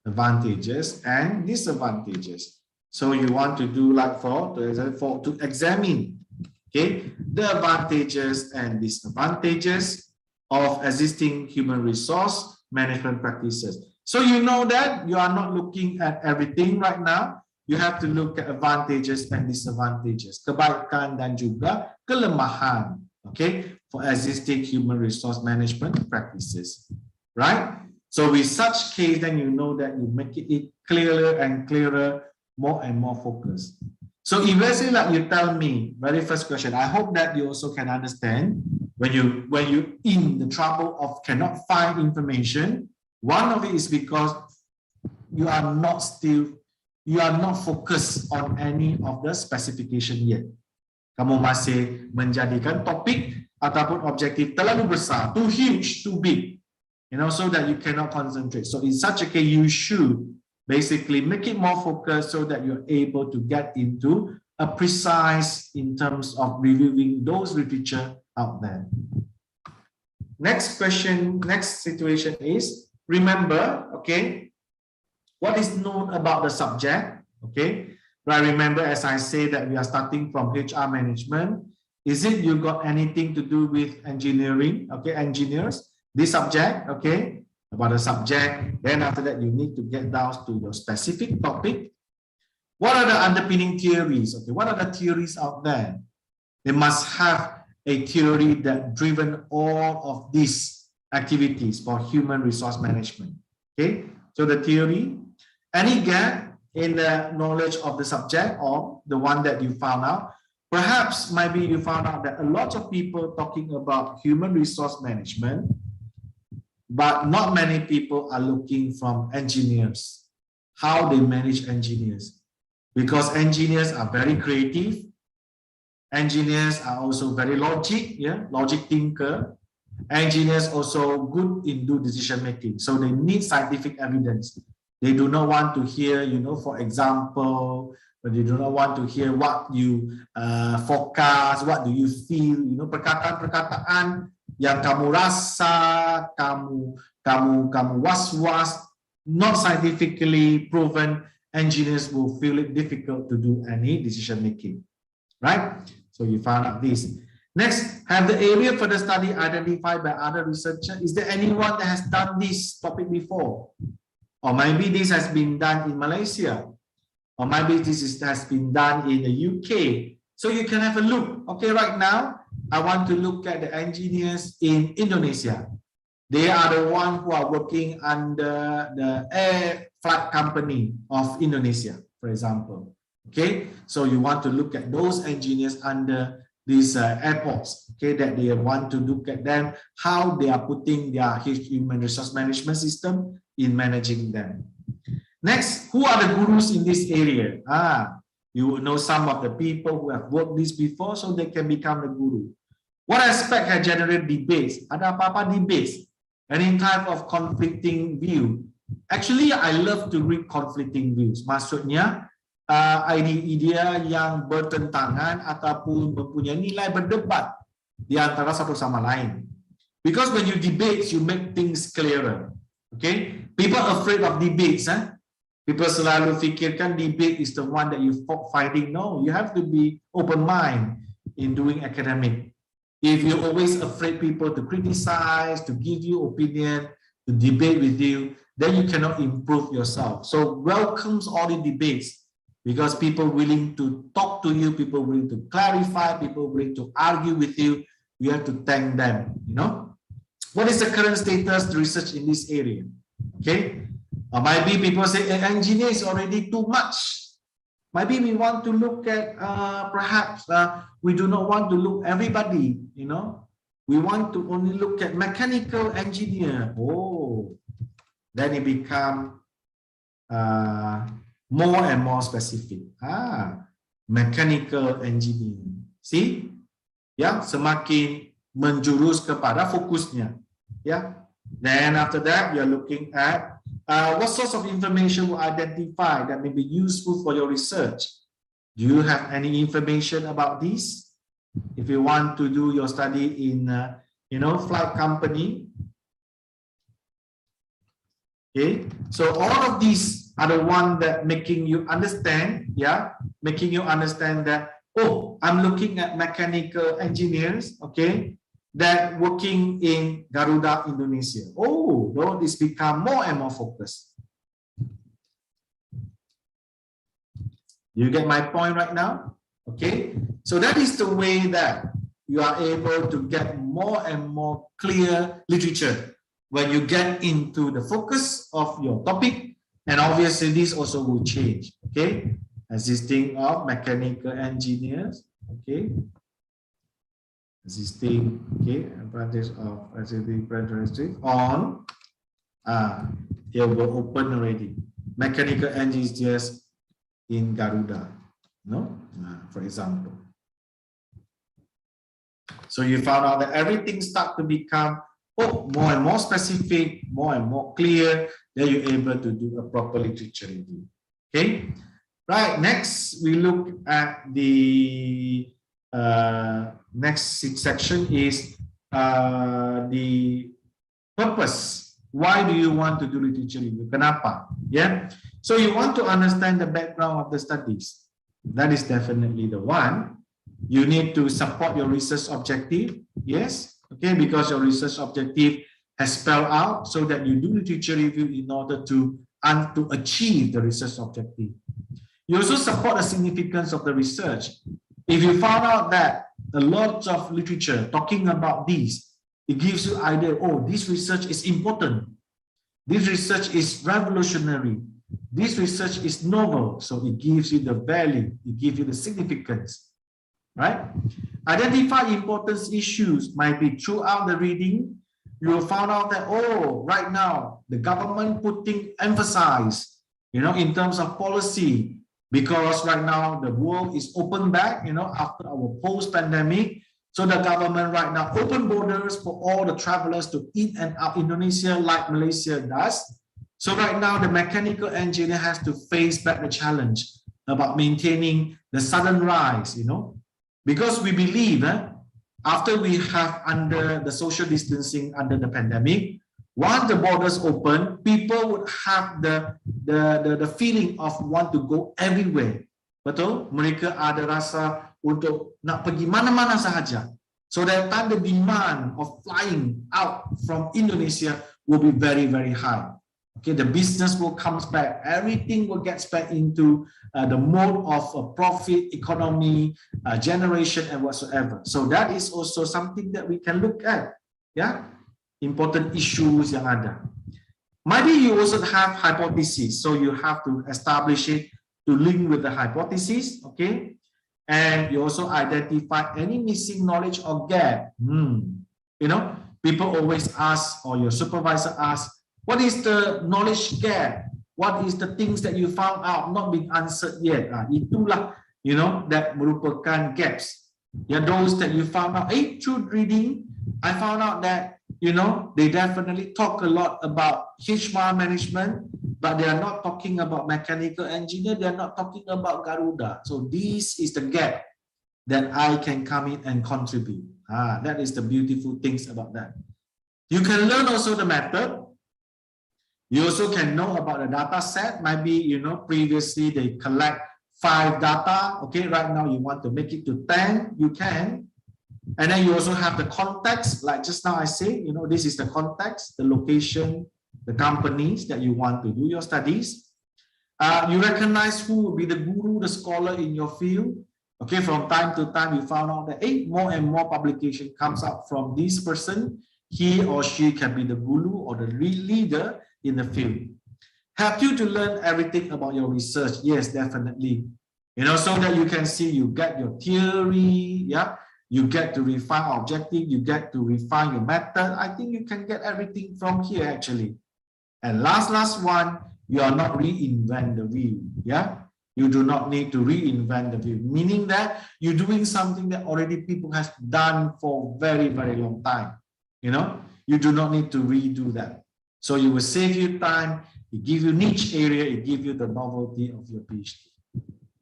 advantages and disadvantages. So you want to do like to examine, okay, the advantages and disadvantages of existing human resource management practices. So you know that you are not looking at everything right now. You have to look at advantages and disadvantages, kebaikan dan juga kelemahan, okay, for existing human resource management practices, right? So with such case, then you know that you make it clearer and clearer, more and more focused. So if let's say like you tell me, very first question, I hope that you also can understand when you in the trouble of cannot find information, one of it is because you are not focused on any of the specification yet. Kamu masih menjadikan topik ataupun objektif terlalu besar, too huge, too big, you know, so that you cannot concentrate. So in such a case, you should basically make it more focused so that you're able to get into a precise in terms of reviewing those literature out there. Next question, next situation is, remember, okay, what is known about the subject, okay? Right, remember as I say that we are starting from HR management. Is it you got anything to do with engineering, okay, engineers, this subject, okay, about the subject. Then after that, you need to get down to your specific topic. What are the underpinning theories, okay? What are the theories out there? They must have a theory that driven all of these activities for human resource management, okay? So the theory, any gap in the knowledge of the subject or the one that you found out, perhaps maybe you found out that a lot of people talking about human resource management, but not many people are looking from engineers, how they manage engineers, because engineers are very creative. Engineers are also very logic thinker. Engineers also good in do decision making, so they need scientific evidence. They do not want to hear, you know, for example, they do not want to hear what you forecast, what do you feel, you know, perkataan-perkataan yang kamu rasa, kamu was-was, not scientifically proven. Engineers will feel it difficult to do any decision making, right? So you found out this. Next, have the area for the study identified by other researchers. Is there anyone that has done this topic before? Or maybe this has been done in Malaysia. Or maybe has been done in the UK. So you can have a look. Okay, right now, I want to look at the engineers in Indonesia. They are the ones who are working under the air flight company of Indonesia, for example. Okay, so you want to look at those engineers under these airports, okay, that they want to look at them, how they are putting their human resource management system in managing them. Next, who are the gurus in this area? You will know some of the people who have worked this before, so they can become the guru. What aspect has generated debates? Ada apa-apa debates? Any type of conflicting view. Actually, I love to read conflicting views. Maksudnya, idea yang bertentangan ataupun mempunyai nilai berdebat di antara satu sama lain. Because when you debate, you make things clearer. Okay? People are afraid of debates. People selalu fikirkan debate is the one that you fighting. No, you have to be open mind in doing academic. If you're always afraid people to criticize, to give you opinion, to debate with you, then you cannot improve yourself. So welcomes all the debates because people willing to talk to you, people willing to clarify, people willing to argue with you. You have to thank them. What is the current status of research in this area? Okay. Maybe people say an engineer is already too much. Maybe we want to look at perhaps we do not want to look everybody, we want to only look at mechanical engineer. Oh, then it become more and more specific. Mechanical engineer. See? Ya, semakin menjurus kepada fokusnya. Ya. Then after that, you're looking at what sorts of information will identify that may be useful for your research. Do you have any information about this? If you want to do your study in, flight company. Okay, so all of these are the one that making you understand, making you understand that, oh, I'm looking at mechanical engineers, okay, that working in Garuda, Indonesia. Oh, no, this become more and more focused. You get my point right now? Okay, so that is the way that you are able to get more and more clear literature when you get into the focus of your topic, and obviously this also will change. Okay, existing of mechanical engineers. Okay. Existing, okay, advantage of existing characteristic on here will open already. Mechanical engineers in Garuda, for example. So you found out that everything start to become more and more specific, more and more clear. Then you're able to do a proper literature review. Okay, right. Next, we look at the next section is the purpose. Why do you want to do literature review? Kenapa? Yeah. So you want to understand the background of the studies. That is definitely the one. You need to support your research objective. Yes. Okay. Because your research objective has spelled out so that you do literature review in order to achieve the research objective. You also support the significance of the research. If you found out that a lot of literature talking about this, it gives you idea, oh, this research is important. This research is revolutionary. This research is novel. So it gives you the value, it gives you the significance, right? Identify important issues might be throughout the reading. You will find out that, oh, right now, the government putting emphasis, in terms of policy, because right now the world is open back, after our post-pandemic. So the government right now open borders for all the travelers to in and out Indonesia like Malaysia does. So right now the mechanical engineer has to face back the challenge about maintaining the sudden rise, because we believe after we have under the social distancing under the pandemic, once the borders open, people would have the feeling of want to go everywhere. Betul? Mereka ada rasa untuk nak pergi mana-mana sahaja. So that time the demand of flying out from Indonesia will be very, very high. Okay, the business will come back. Everything will get back into the mode of profit, economy, generation, and whatsoever. So that is also something that we can look at. Yeah. Important issues yang ada. Maybe you also have hypotheses, so you have to establish it to link with the hypothesis, okay? And you also identify any missing knowledge or gap. People always ask, or your supervisor asks, what is the knowledge gap? What is the things that you found out not being answered yet? Itulah, that merupakan gaps. Yeah, those that you found out, through reading, I found out that, they definitely talk a lot about HR management, but they are not talking about mechanical engineer. They are not talking about Garuda. So this is the gap that I can come in and contribute. That is the beautiful things about that. You can learn also the method. You also can know about the data set. Maybe, previously they collect 5 data. Okay, right now you want to make it to 10, you can. And then you also have the context, like just now I say, this is the context, the location, the companies that you want to do your studies. You recognize who will be the guru, the scholar in your field. Okay, from time to time, you found out that more and more publication comes up from this person. He or she can be the guru or the leader in the field. Help you to learn everything about your research. Yes, definitely. So that you can see, you get your theory, yeah. You get to refine objective, you get to refine your method. I think you can get everything from here actually. And last one, you are not reinvent the wheel, yeah. You do not need to reinvent the wheel, meaning that you're doing something that already people has done for very, very long time. You do not need to redo that. So you will save you time, it give you niche area, it give you the novelty of your PhD.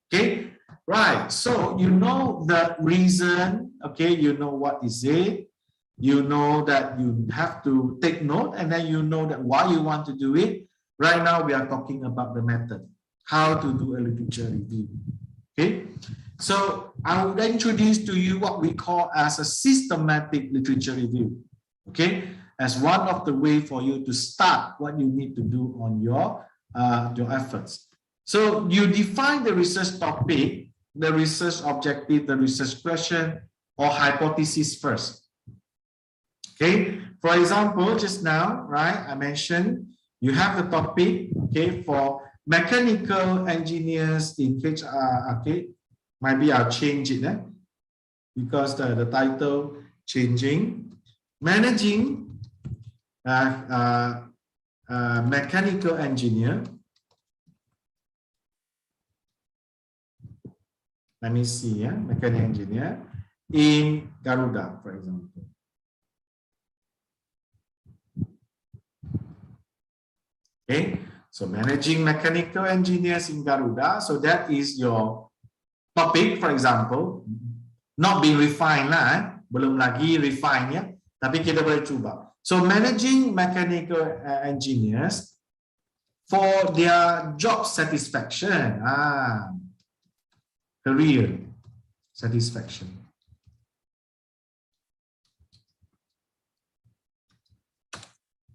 Okay, right. So you know the reason, okay, you know what is it, you know that you have to take note, and then you know that why you want to do it. Right now we are talking about the method, how to do a literature review. Okay, so I will introduce to you what we call as a systematic literature review. Okay, as one of the way for you to start what you need to do on your efforts. So you define the research topic, the research objective, the research question or hypothesis first. Okay, for example, just now, right, I mentioned you have the topic, okay, for mechanical engineers in HR. Okay, maybe I'll change it because the title changing. Managing mechanical engineer. Let me see, mechanical engineer in Garuda, for example. Okay, so managing mechanical engineers in Garuda. So that is your topic, for example. Not being refined lah, belum lagi refine ya. Tapi kita boleh cuba. So managing mechanical engineers for their job satisfaction, career satisfaction.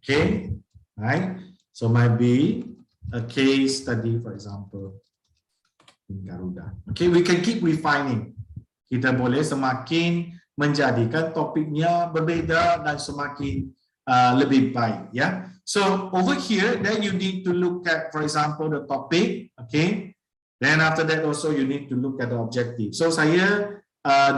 Okay, right. So might be a case study, for example, in Garuda. Okay, we can keep refining. Kita boleh semakin menjadikan topiknya berbeza dan semakin lebih baik, ya. So over here, then you need to look at, for example, the topic, okay. Then after that also you need to look at the objective. So saya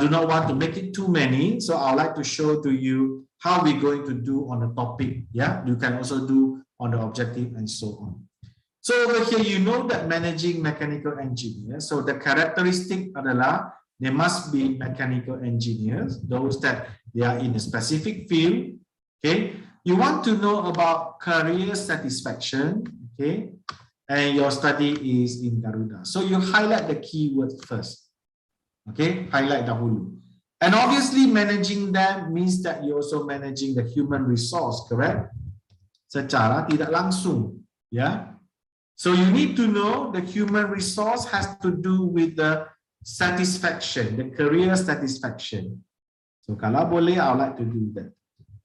do not want to make it too many, so I would like to show to you how we're going to do on the topic, yeah. You can also do on the objective and so on. So over here, you know that managing mechanical engineers. So the characteristic adalah they must be mechanical engineers, those that they are in a specific field. Okay, you want to know about career satisfaction. Okay, and your study is in Garuda. So you highlight the keywords first. Okay, highlight dahulu. And obviously, managing them means that you're also managing the human resource, correct? Secara tidak langsung, yeah. So you need to know the human resource has to do with the satisfaction, the career satisfaction. So kalau boleh, I would like to do that.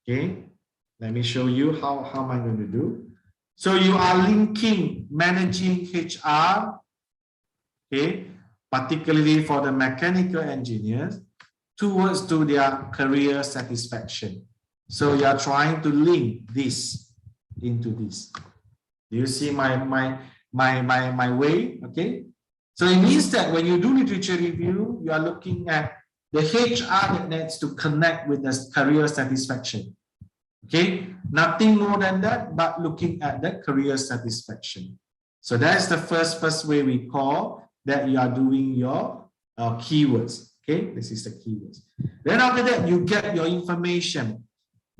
Okay, let me show you how am I going to do. So you are linking managing HR, okay, particularly for the mechanical engineers, towards to their career satisfaction. So you are trying to link this into this. Do you see my way? Okay. So it means that when you do literature review, you are looking at the HR that needs to connect with the career satisfaction. Okay, nothing more than that, but looking at the career satisfaction. So that's the first way we call that you are doing your keywords. Okay, this is the keywords. Then after that, you get your information.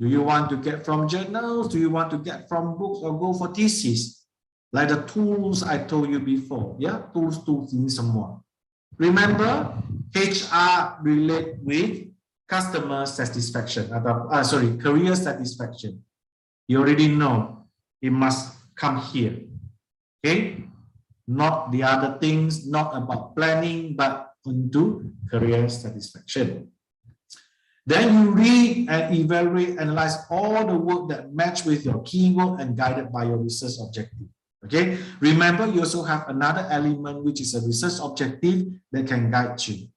Do you want to get from journals? Do you want to get from books or go for thesis? Like the tools I told you before. Yeah, tools ini semua. Remember, HR relate with customer satisfaction atau career satisfaction. You already know it must come here. Okay, not the other things, not about planning, but into career satisfaction. Then you read and evaluate, analyze all the work that match with your keyword and guided by your research objective. Okay, remember you also have another element which is a research objective that can guide you.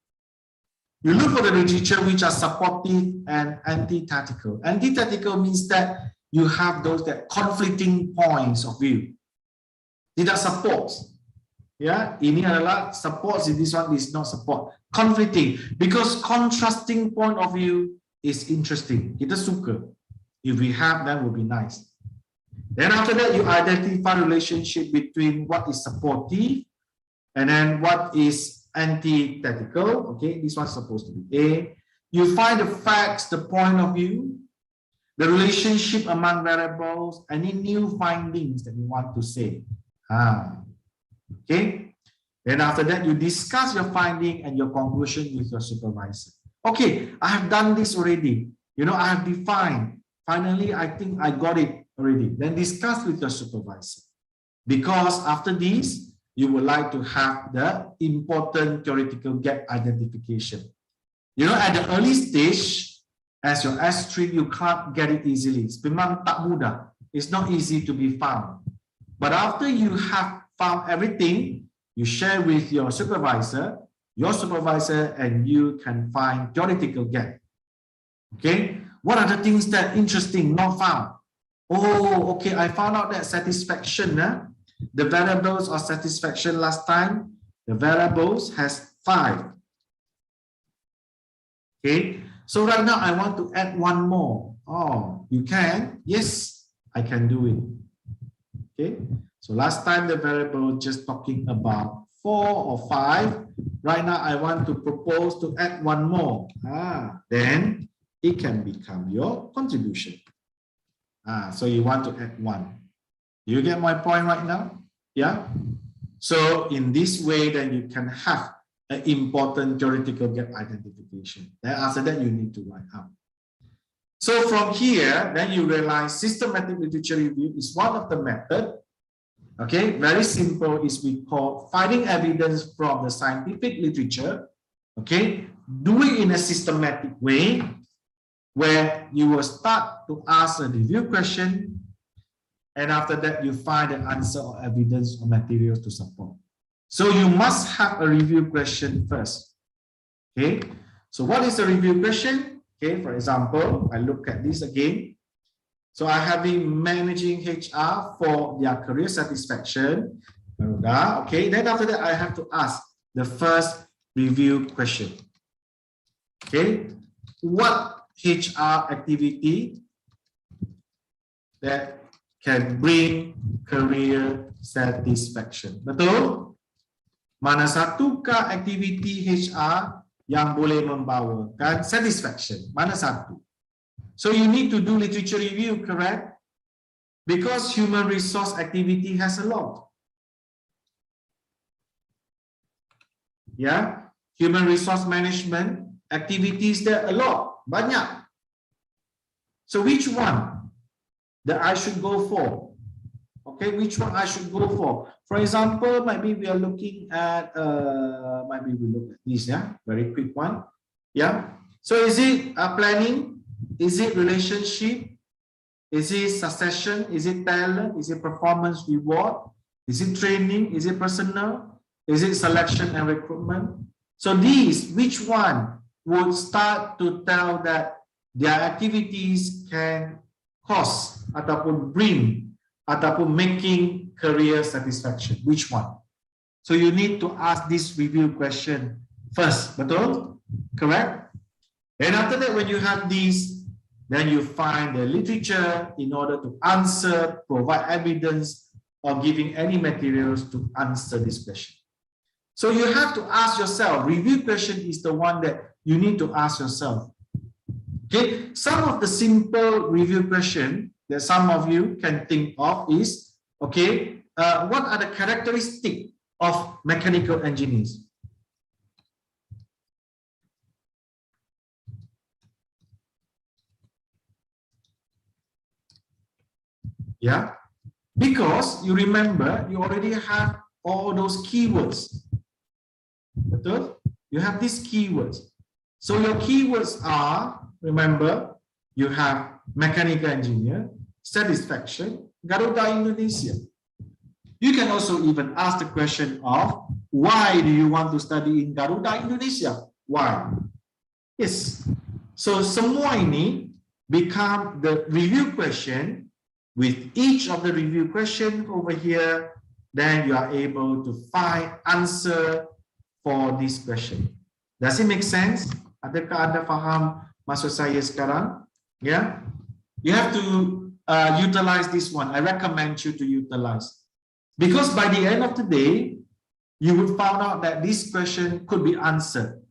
You look for the literature which are supportive and antithetical. Antithetical means that you have those that conflicting points of view. Tidak support. Ya, ini adalah support, this one is not support. Conflicting, because contrasting point of view is interesting. Kita suka. If we have, that would be nice. Then after that, you identify relationship between what is supportive and then what is antithetical. Okay, this one's supposed to be A. You find the facts, the point of view, the relationship among variables, any new findings that you want to say. Okay, then after that you discuss your finding and your conclusion with your supervisor. Okay, I have done this already. You know, I have defined. Finally, I think I got it already. Then discuss with your supervisor. Because after this, you would like to have the important theoretical gap identification. You know, at the early stage, as your S3, you can't get it easily. Memang tak mudah. It's not easy to be found. But after you have found everything, you share with your supervisor, and you can find theoretical gap. Okay, what are the things that interesting, not found? Oh, okay, I found out that satisfaction, the variables of satisfaction last time, the variables has 5. Okay, so right now I want to add one more. Oh, you can? Yes, I can do it. Okay, so last time the variable just talking about 4 or 5. Right now I want to propose to add one more. Then it can become your contribution. So you want to add 1. You get my point right now? Yeah. So in this way, then you can have an important theoretical gap identification. Then after that, you need to write up. So from here, then you realize systematic literature review is one of the methods. Okay, very simple, is we call finding evidence from the scientific literature. Okay, do it in a systematic way where you will start to ask a review question, and after that you find an answer or evidence or materials to support. So you must have a review question first. Okay, so what is a review question? Okay, for example, I look at this again. So I have been managing HR for their career satisfaction. Okay, then after that I have to ask the first review question. Okay, what HR activity that can bring career satisfaction? Betul? Mana satukah aktiviti HR yang boleh membawakan satisfaction? Mana satu? So you need to do literature review, correct? Because human resource activity has a lot. Yeah, human resource management activities there a lot, banyak. So which one that I should go for? Okay, which one I should go for? For example, maybe we are looking at maybe we look at this, yeah, very quick one. Yeah. So is it planning? Is it relationship? Is it succession? Is it talent? Is it performance reward? Is it training? Is it personal? Is it selection and recruitment? So these, which one would start to tell that their activities can cause ataupun bring ataupun making career satisfaction? Which one? So you need to ask this review question first. Betul? Correct? And after that, when you have these, then you find the literature in order to answer, provide evidence, or giving any materials to answer this question. So you have to ask yourself, review question is the one that you need to ask yourself. Okay, some of the simple review question that some of you can think of is, okay, what are the characteristics of mechanical engineers? Yeah, because you remember you already have all those keywords. Betul? You have these keywords. So your keywords are, remember, you have mechanical engineer, satisfaction, Garuda Indonesia. You can also even ask the question of why do you want to study in Garuda Indonesia? Why? Yes. So semua ini become the review question. With each of the review question over here, then you are able to find answer for this question. Does it make sense? Adakah Anda faham maksud saya sekarang? Yeah, you have to utilize this one. I recommend you to utilize, because by the end of the day, you would find out that this question could be answered.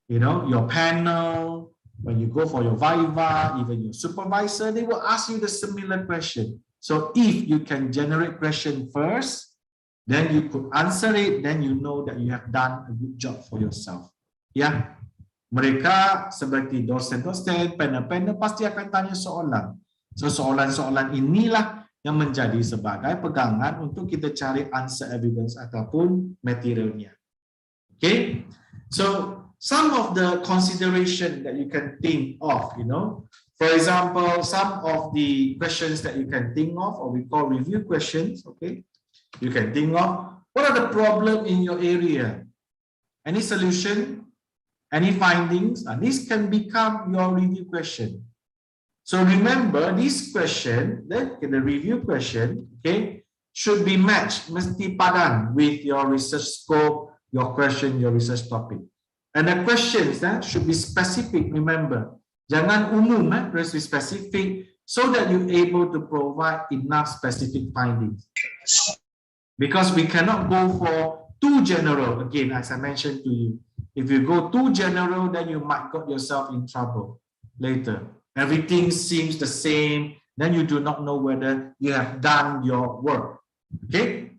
You know, your panel, when you go for your viva, even your supervisor, they will ask you the similar question. So if you can generate question first, then you could answer it, then you know that you have done a good job for yourself. Ya, mereka seperti dosen-dosen, panel-panel pasti akan tanya soalan. So soalan-soalan inilah yang menjadi sebagai pegangan untuk kita cari answer evidence ataupun materialnya. Okay, so some of the consideration that you can think of, you know, for example, some of the questions that you can think of, or we call review questions, okay, you can think of, what are the problems in your area? Any solution? Any findings? And this can become your review question. So remember, this question, the review question, okay, should be matched, mesti padan with your research scope, your question, your research topic. And the questions should be specific, remember. Jangan umum, must be specific so that you're able to provide enough specific findings. Because we cannot go for too general. Again, as I mentioned to you, if you go too general, then you might get yourself in trouble later. Everything seems the same, then you do not know whether you have done your work. Okay?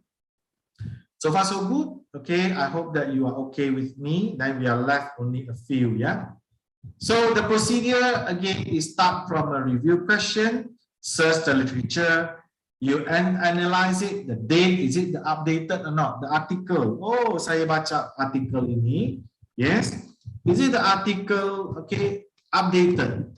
So far, so good. Okay, I hope that you are okay with me. Then we are left only a few, yeah? So the procedure, again, is start from a review question, search the literature, you analyze it, the date, is it the updated or not? The article, oh, saya baca artikel ini, yes? Is it the article, okay, updated?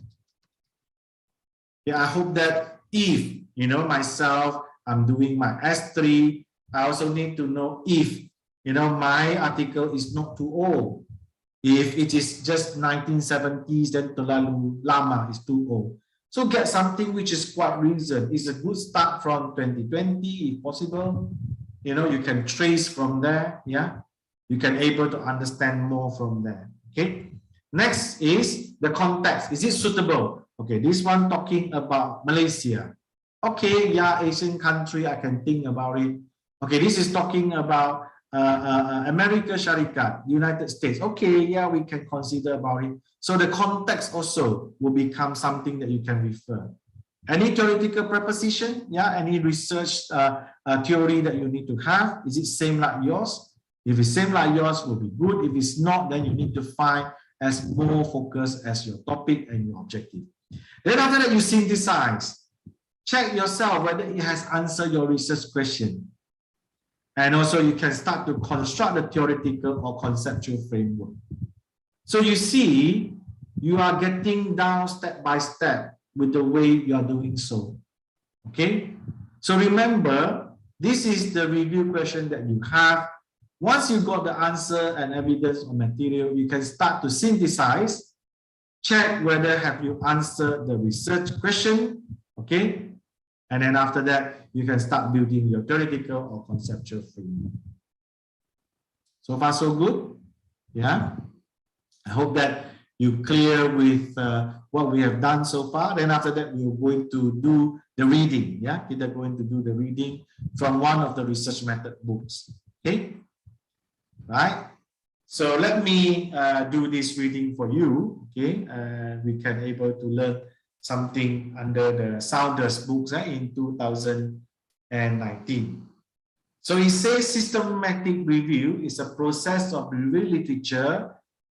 Yeah, I hope that if, you know, myself, I'm doing my S3, I also need to know if, you know, my article is not too old. If it is just 1970s, then terlalu lama, is too old. So get something which is quite recent. It's a good start from 2020, if possible. You know, you can trace from there, yeah? You can able to understand more from there, okay? Next is the context. Is it suitable? Okay, this one talking about Malaysia. Okay, yeah, Asian country, I can think about it. Okay, this is talking about America Sharikat, United States. Okay, yeah, we can consider about it. So the context also will become something that you can refer. Any theoretical preposition? Yeah, any research theory that you need to have? Is it same like yours? If it's same like yours, will be good. If it's not, then you need to find as more focus as your topic and your objective. Then after that, you synthesize. Check yourself whether it has answered your research question. And also you can start to construct the theoretical or conceptual framework. So you see, you are getting down step by step with the way you are doing so. Okay? So remember, this is the review question that you have. Once you got the answer and evidence or material, you can start to synthesize, check whether have you answered the research question, okay? And then after that, you can start building your theoretical or conceptual framework. So far, so good? Yeah? I hope that you clear with what we have done so far. Then after that, we're going to do the reading. Yeah, we're going to do the reading from one of the research method books. Okay? Right? So let me do this reading for you. Okay, we can able to learn something under the Saunders books in 2019. So it says systematic review is a process of reviewing literature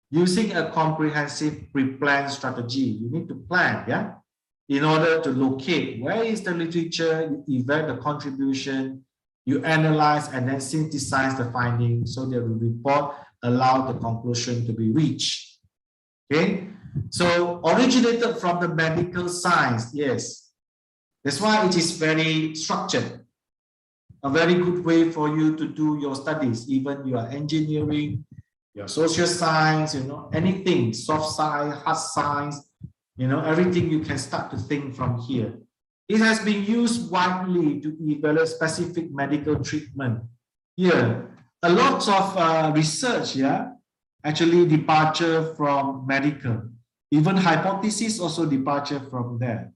using a comprehensive pre-planned strategy. You need to plan, yeah, in order to locate where is the literature, you evaluate the contribution, you analyze and then synthesize the findings so that the report allow the conclusion to be reached. Okay, so originated from the medical science, yes. That's why it is very structured. A very good way for you to do your studies, even you are engineering, your social science, you know, anything, soft science, hard science, you know, everything you can start to think from here. It has been used widely to evaluate specific medical treatment. Here, a lot of research, yeah, actually departure from medical. Even hypothesis also departure from there.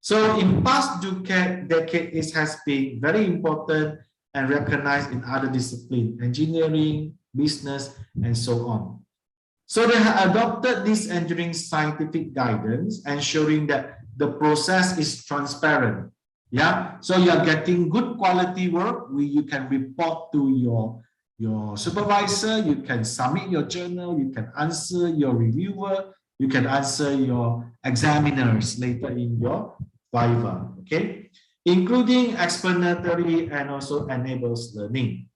So in past decade, it has been very important and recognized in other disciplines, engineering, business, and so on. So they have adopted this engineering scientific guidance, ensuring that the process is transparent. Yeah, so you are getting good quality work. You can report to your supervisor, you can submit your journal, you can answer your reviewer, you can answer your examiners later in your viva, okay? Including explanatory and also enables learning.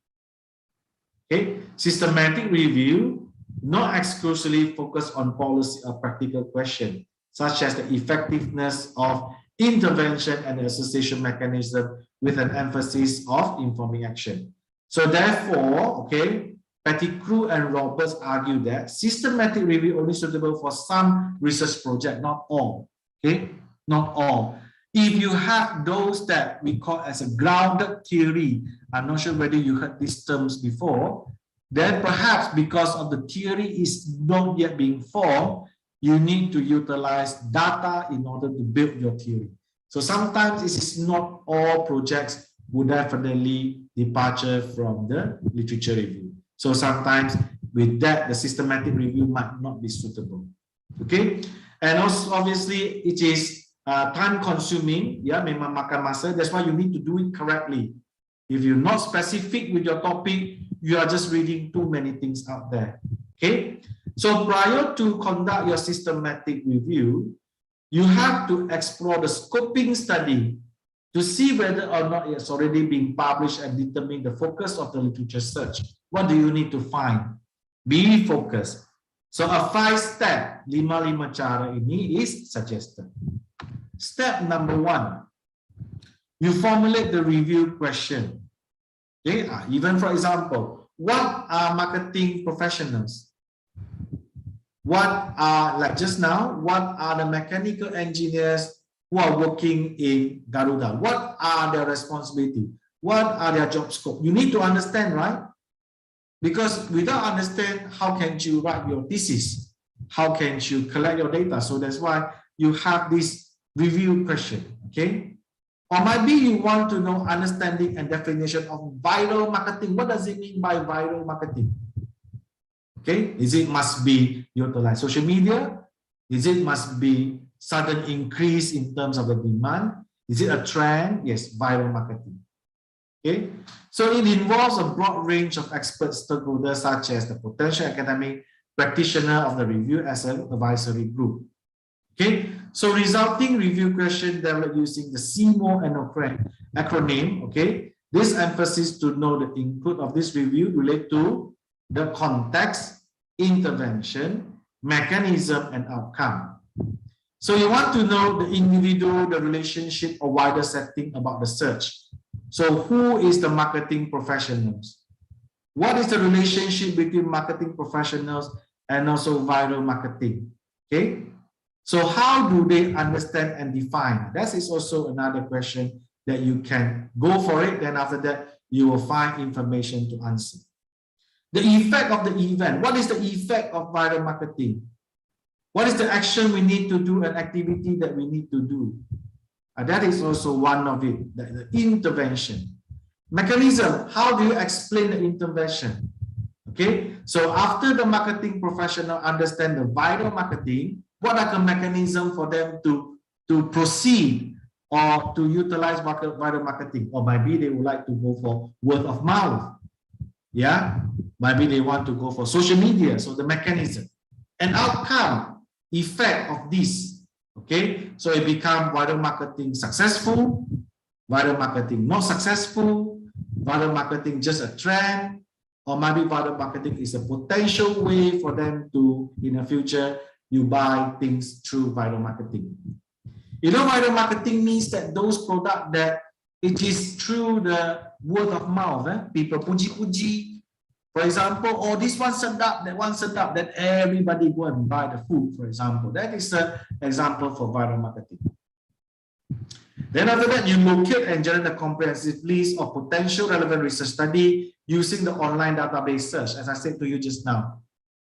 Okay, systematic review, not exclusively focus on policy or practical questions, such as the effectiveness of intervention and the association mechanism with an emphasis of informing action. So therefore, okay, Pettigrew and Roberts argue that systematic review only suitable for some research project, not all, okay, not all. If you have those that we call as a grounded theory, I'm not sure whether you heard these terms before, then perhaps because of the theory is not yet being formed, you need to utilize data in order to build your theory. So sometimes it is not all projects would definitely departure from the literature review. So sometimes with that, the systematic review might not be suitable. Okay, and also obviously it is time consuming. Yeah, memang makan masa. That's why you need to do it correctly. If you're not specific with your topic, you are just reading too many things out there. Okay, so prior to conduct your systematic review, you have to explore the scoping study to see whether or not it's already been published and determine the focus of the literature search. What do you need to find? Be focused. So a 5-step, 5 cara ini is suggested. Step number 1, you formulate the review question. Okay, even for example, what are marketing professionals? What are, like just now, what are the mechanical engineers who are working in Garuda? What are their responsibility? What are their job scope? You need to understand, right? Because without understand, how can you write your thesis? How can you collect your data? So that's why you have this review question, okay? Or maybe you want to know understanding and definition of viral marketing. What does it mean by viral marketing? Okay, is it must be utilize social media? Is it must be sudden increase in terms of the demand? Is it a trend? Yes, viral marketing. Okay, so it involves a broad range of expert stakeholders such as the potential academic practitioner of the review as an advisory group. Okay, so resulting review question developed using the CMO acronym. Okay, this emphasis to know the input of this review relate to the context, intervention, mechanism, and outcome. So you want to know the individual, the relationship, or wider setting about the search. So who is the marketing professionals? What is the relationship between marketing professionals and also viral marketing? Okay. So how do they understand and define? That is also another question that you can go for it. Then after that, you will find information to answer. The effect of the event. What is the effect of viral marketing? What is the action we need to do and activity that we need to do? That is also one of it, the intervention. Mechanism, how do you explain the intervention? Okay, So after the marketing professional understand the viral marketing, what are the mechanism for them to proceed or to utilize viral marketing? Or maybe they would like to go for word of mouth. Yeah, maybe they want to go for social media. So the mechanism and outcome effect of this. Okay, so it become viral marketing successful, viral marketing not successful, viral marketing just a trend, or maybe viral marketing is a potential way for them to, in the future, you buy things through viral marketing. You know, viral marketing means that those products that it is through the word of mouth, people puji-puji. For example, oh, this one sedap, that one sedap, that everybody go and buy the food, for example. That is an example for viral marketing. Then after that, you locate and generate a comprehensive list of potential relevant research study using the online database search, as I said to you just now.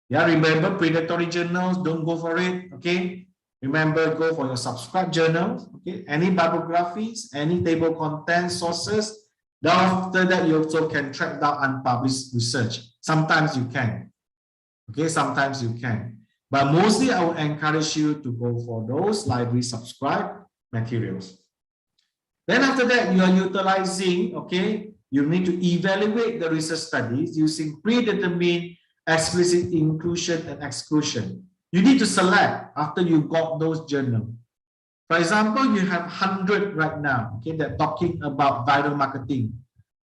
Yeah, remember predatory journals, don't go for it, okay? Remember, go for your subscribed journals, okay? Any bibliographies, any table content sources. Then after that, you also can track down unpublished research. Sometimes you can, okay? Sometimes you can. But mostly, I would encourage you to go for those library subscribed materials. Then after that, you are utilizing, okay? You need to evaluate the research studies using predetermined explicit inclusion and exclusion. You need to select after you got those journals. For example, you have 100 right now, okay, that talking about viral marketing,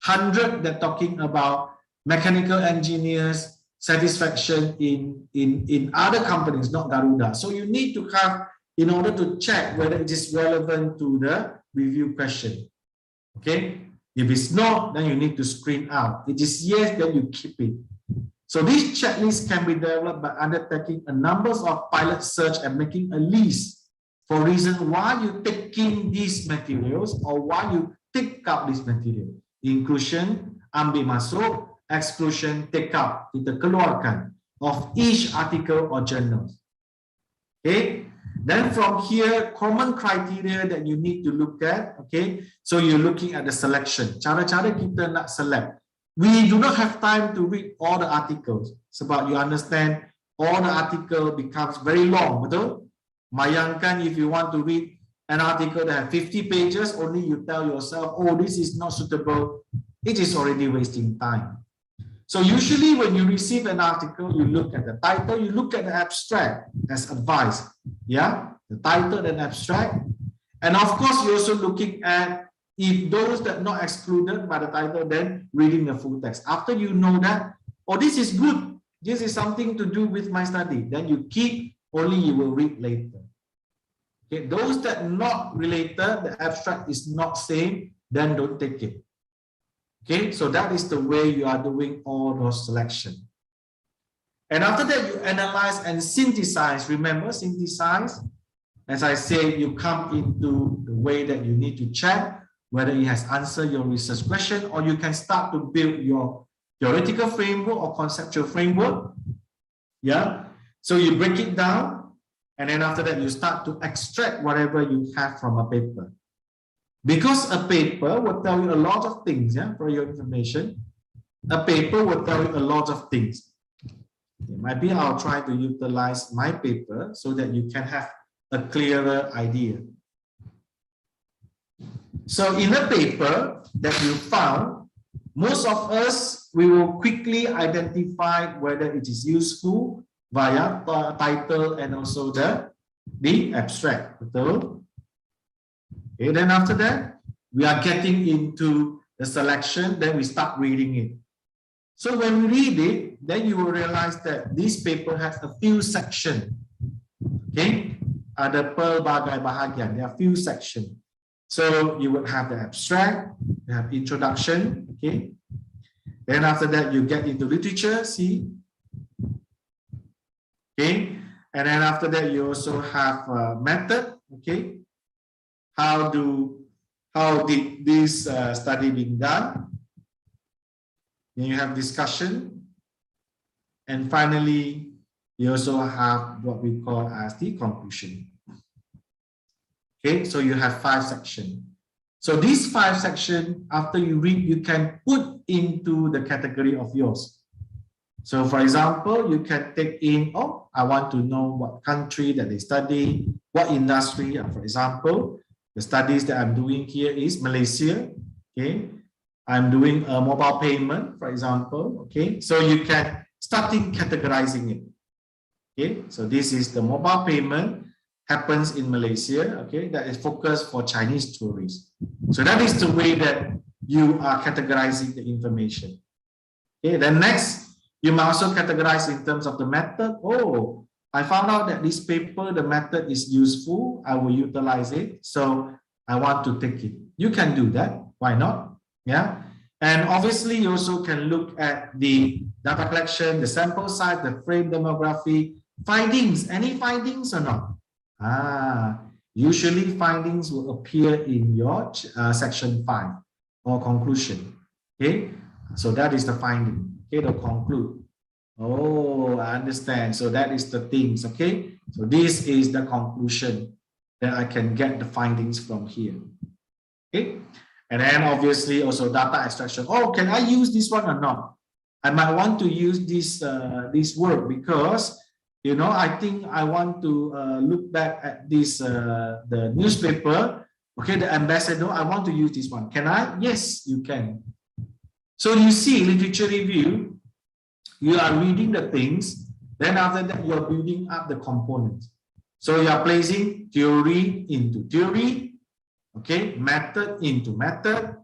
100 that talking about mechanical engineers satisfaction in other companies, not Garuda. So you need to have, in order to check whether it is relevant to the review question. Okay, if it's not, then you need to screen out. It is yes, then you keep it. So this checklist can be developed by undertaking a number of pilot search and making a list for reason why you taking these materials or why you take up this material. Inclusion, ambil masuk, exclusion, take out, kita keluarkan of each article or journal. Okay. Then from here, common criteria that you need to look at, okay? So you're looking at the selection. Cara-cara kita nak select. We do not have time to read all the articles. Sebab you understand, all the article becomes very long, betul? Bayangkan if you want to read an article that has 50 pages, only you tell yourself, oh, this is not suitable. It is already wasting time. So usually when you receive an article, you look at the title, you look at the abstract as advice. Yeah, the title and abstract. And of course, you're also looking at if those that not excluded by the title, then reading the full text. After you know that, oh, this is good. This is something to do with my study. Then you keep, only you will read later. Okay, those that not related, the abstract is not same, then don't take it. Okay, so that is the way you are doing all those selection. And after that, you analyze and synthesize. Remember, synthesize. As I said, you come into the way that you need to check whether it has answered your research question, or you can start to build your theoretical framework or conceptual framework. Yeah. So you break it down, and then after that, you start to extract whatever you have from a paper. Because a paper will tell you a lot of things, yeah, for your information. A paper will tell you a lot of things. Maybe I'll try to utilize my paper so that you can have a clearer idea. So in a paper that you found, most of us, we will quickly identify whether it is useful via title and also the abstract. Betul? Okay, then after that, we are getting into the selection, then we start reading it. So when we read it, then you will realize that this paper has a few sections. Okay, ada pelbagai bahagian. There are few sections. So you would have the abstract, you have introduction. Okay, then after that you get into literature. See, okay, and then after that you also have method. Okay, how did this study being done? Then you have discussion, and finally you also have what we call as the conclusion. Okay, so you have 5 sections. So these 5 sections, after you read, you can put into the category of yours. So for example, you can take in, oh, I want to know what country that they study, what industry. For example, the studies that I'm doing here is Malaysia. Okay, I'm doing a mobile payment, for example. Okay, so you can start categorizing it. Okay, so this is the mobile payment happens in Malaysia. Okay, that is focused for Chinese tourists. So that is the way that you are categorizing the information. Okay, then next, you might also categorize in terms of the method. Oh, I found out that this paper, the method is useful. I will utilize it. So I want to take it. You can do that. Why not? Yeah. And obviously, you also can look at the data collection, the sample size, the frame demography, findings. Any findings or not? Usually findings will appear in your section 5 or conclusion. Okay. So that is the finding. Okay, to conclude. Oh, I understand. So that is the things. Okay. So this is the conclusion that I can get the findings from here. Okay. And then obviously also data extraction. Oh, can I use this one or not? I might want to use this word because, you know, I think I want to look back at this, the newspaper. Okay, the ambassador, I want to use this one. Can I? Yes, you can. So you see literature review, you are reading the things, then after that you're building up the components. So you are placing theory into theory, okay, method into method,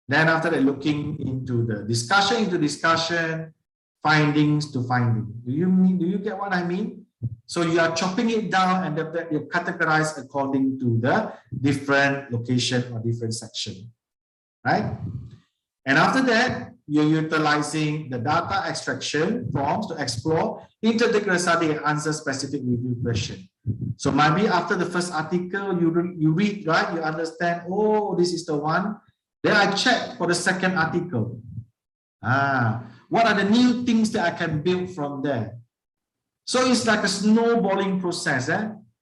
then after that looking into the discussion, findings to finding. Do you get what I mean? So you are chopping it down and that you categorize according to the different location or different section, right? And after that, you're utilizing the data extraction forms to explore, integrate study and answer specific review question. So maybe after the first article, you read, right? You understand, oh, this is the one. Then I check for the second article. What are the new things that I can build from there? So it's like a snowballing process,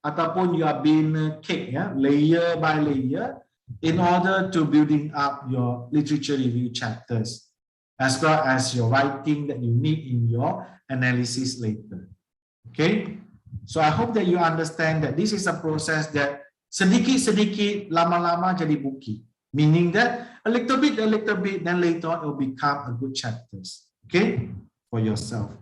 ataupun you are being a cake, layer by layer, in order to building up your literature review chapters, as well as your writing that you need in your analysis later. Okay, so I hope that you understand that this is a process that sedikit-sedikit, lama-lama jadi buki, meaning that a little bit, then later on it will become a good chapters, okay, for yourself.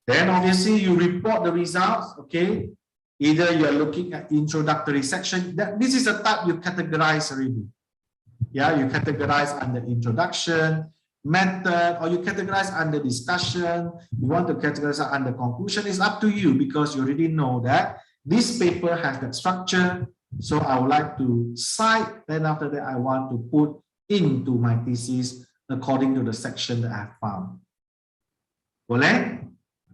Then obviously you report the results, okay. Either you are looking at introductory section, this is a type you categorize already. Yeah, you categorize under introduction, method, or you categorize under discussion. You want to categorize under conclusion. It's up to you because you already know that this paper has that structure. So I would like to cite, then after that I want to put into my thesis according to the section that I have found. Boleh?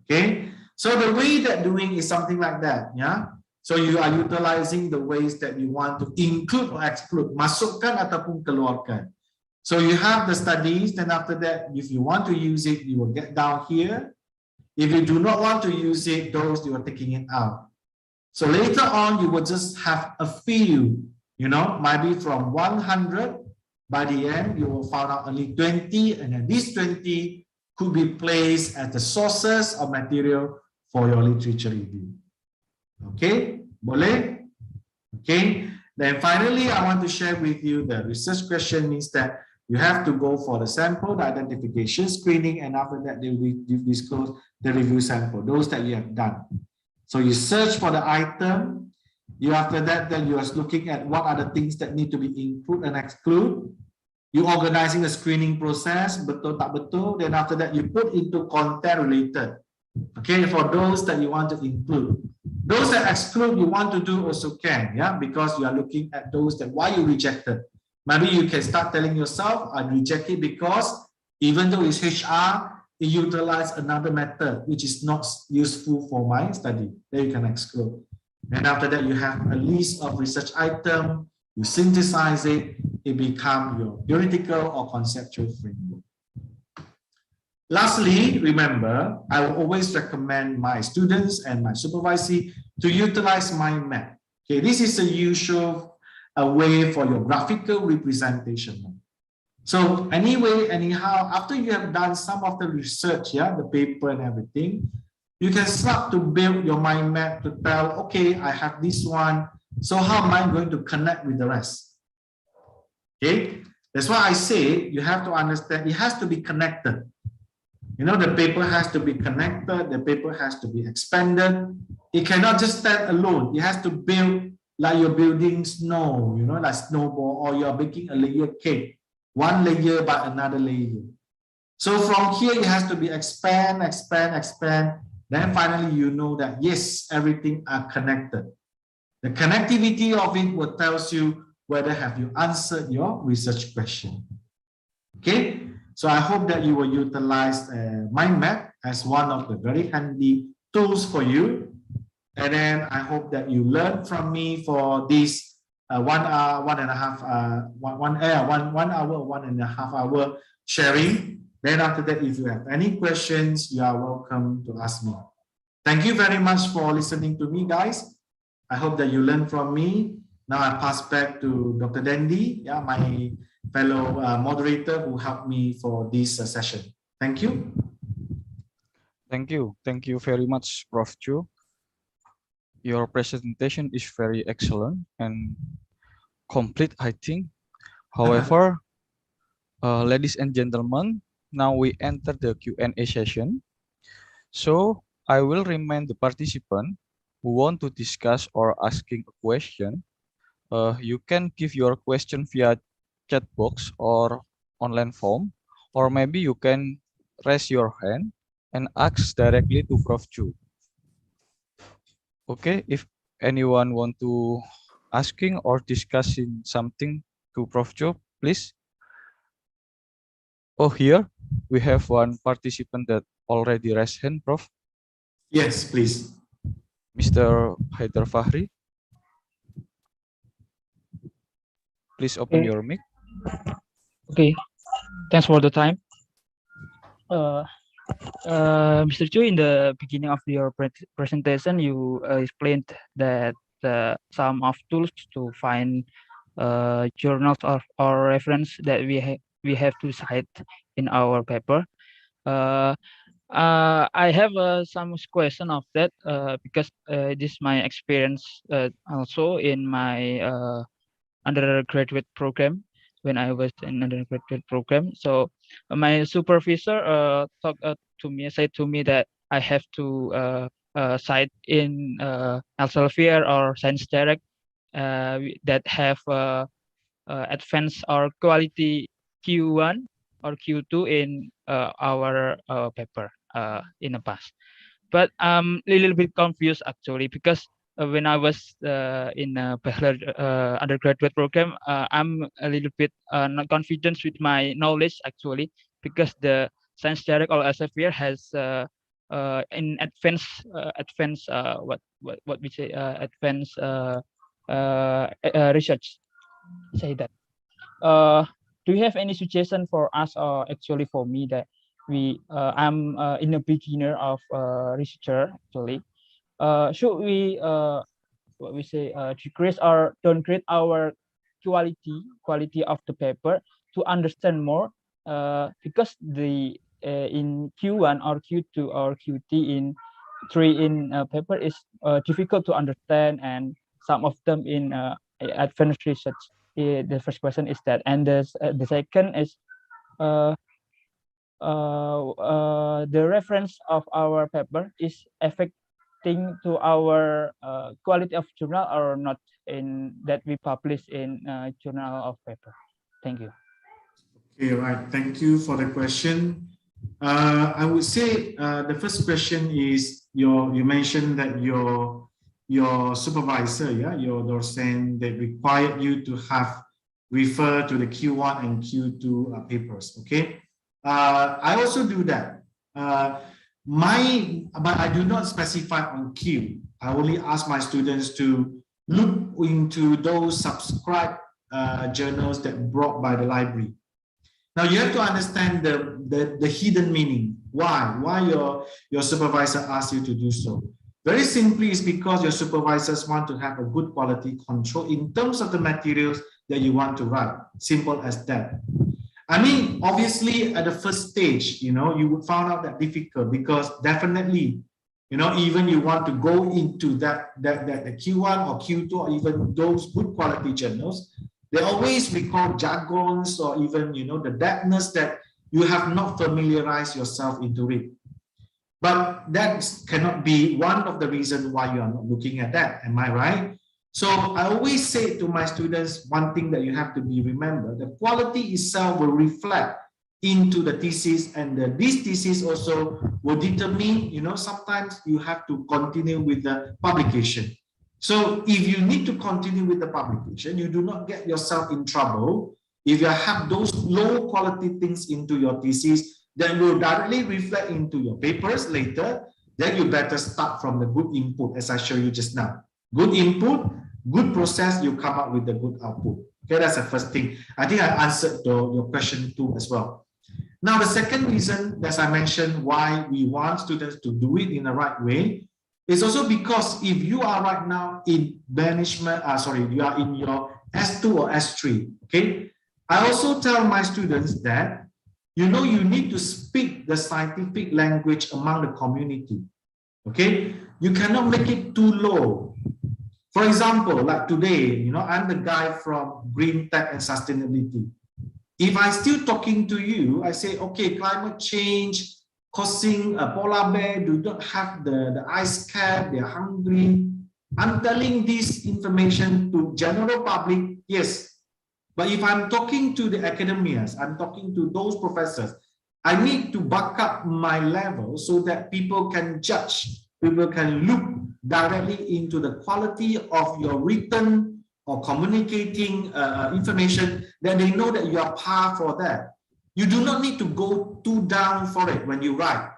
Okay. So the way that doing is something like that, yeah. So you are utilizing the ways that you want to include or exclude, masukkan ataupun keluarkan. So you have the studies, then after that, if you want to use it, you will get down here. If you do not want to use it, those you are taking it out. So later on, you will just have a few, you know, maybe from 100. By the end, you will find out only 20, and then these 20 could be placed as the sources of material for your literature review. Okay, boleh? Okay, then finally, I want to share with you the research question means that you have to go for the sample, the identification, screening, and after that, they will disclose the review sample, those that you have done. So you search for the item, after that, then you are looking at what are the things that need to be included and exclude. You organizing a screening process, betul tak betul, then after that, you put into content related. Okay, for those that you want to include. Those that exclude you want to do also can, yeah, because you are looking at those that why you rejected. Maybe you can start telling yourself, I reject it because even though it's HR, it utilizes another method which is not useful for my study. Then you can exclude. And after that, you have a list of research items, you synthesize it, it becomes your theoretical or conceptual framework. Lastly, remember, I will always recommend my students and my supervisee to utilize mind map. Okay, this is a usual way for your graphical representation. So anyway, anyhow, after you have done some of the research, yeah, the paper and everything, you can start to build your mind map to tell, okay, I have this one. So how am I going to connect with the rest? Okay, that's why I say you have to understand it has to be connected. You know, the paper has to be connected, the paper has to be expanded. It cannot just stand alone. It has to build like you're building snow, you know, like snowball, or you're baking a layer cake, one layer by another layer. So from here, it has to be expand, expand, expand. Then finally, you know that yes, everything are connected. The connectivity of it will tell you whether have you answered your research question. Okay, so I hope that you will utilize mind map as one of the very handy tools for you. And then I hope that you learn from me for this 1 hour, 1.5 1.5 hour sharing. Then after that, if you have any questions, you are welcome to ask me. Thank you very much for listening to me, guys. I hope that you learn from me. Now I pass back to Dr. Dendi, yeah, my fellow moderator who helped me for this session. Thank you. Thank you. Thank you very much, Prof. Chu. Your presentation is very excellent and complete, I think. However, ladies and gentlemen, now we enter the Q&A session. So I will remind the participant who want to discuss or asking a question. You can give your question via chat box or online form, or maybe you can raise your hand and ask directly to Prof. Chu. Okay, if anyone want to asking or discussing something to Prof. Chu, please. Oh, here we have one participant that already raised hand, Prof. Yes, please. Mr. Haidar Fahri. Please open your mic. Okay, thanks for the time. Mr. Chu, in the beginning of your presentation, you explained that some of tools to find journals or reference that we have to cite in our paper. I have some question of that because this is my experience also in my undergraduate program when I was in undergraduate program. So my supervisor said to me that I have to cite in Elsevier or Science Direct that have advanced or quality Q1 or Q2 in our paper in the past. But I'm a little bit confused actually because when I was in a bachelor undergraduate program, I'm a little bit not confident with my knowledge actually because the Science Direct or Elsevier has in advanced what we say advanced research. Say that. Do you have any suggestion for us or actually for me that I'm in a beginner of researcher actually? Should we what we say decrease or downgrade our quality of the paper to understand more because the in Q1 or Q2 or QT in 3 in paper is difficult to understand, and some of them in advanced research. The first question is that, and the second is the reference of our paper is affecting to our quality of journal or not in that we publish in journal of paper. Thank you. Okay, right. Thank you for the question. I would say the first question is you mentioned that your supervisor, yeah, your docent, they required you to have refer to the Q1 and Q2 papers. Okay, I also do that. But I do not specify on Q. I only ask my students to look into those subscribed journals that brought by the library. Now you have to understand the hidden meaning. Why your supervisor asks you to do so? Very simply, is because your supervisors want to have a good quality control in terms of the materials that you want to write. Simple as that. I mean, obviously at the first stage, you know, you would find out that difficult because definitely, you know, even you want to go into that the Q1 or Q2 or even those good quality journals, they always recall jargons or even, you know, the depthness that you have not familiarized yourself into it. But that cannot be one of the reasons why you are not looking at that. Am I right? So I always say to my students, one thing that you have to be remembered, the quality itself will reflect into the thesis, and this thesis also will determine, you know, sometimes you have to continue with the publication. So if you need to continue with the publication, you do not get yourself in trouble if you have those low quality things into your thesis that will directly reflect into your papers later. Then you better start from the good input, as I showed you just now. Good input, good process, you come up with the good output. Okay, that's the first thing. I think I answered your question too as well. Now, the second reason, as I mentioned, why we want students to do it in the right way is also because if you are right now in management, you are in your S2 or S3, okay? I also tell my students that, you know, you need to speak the scientific language among the community, okay? You cannot make it too low. For example, like today, you know, I'm the guy from Green Tech and Sustainability. If I'm still talking to you, I say, okay, climate change causing a polar bear do not have the ice cap, they're hungry. I'm telling this information to general public, yes. But if I'm talking to the academias, I'm talking to those professors, I need to back up my level so that people can judge, people can look directly into the quality of your written or communicating information, that they know that you are par for that. You do not need to go too down for it when you write.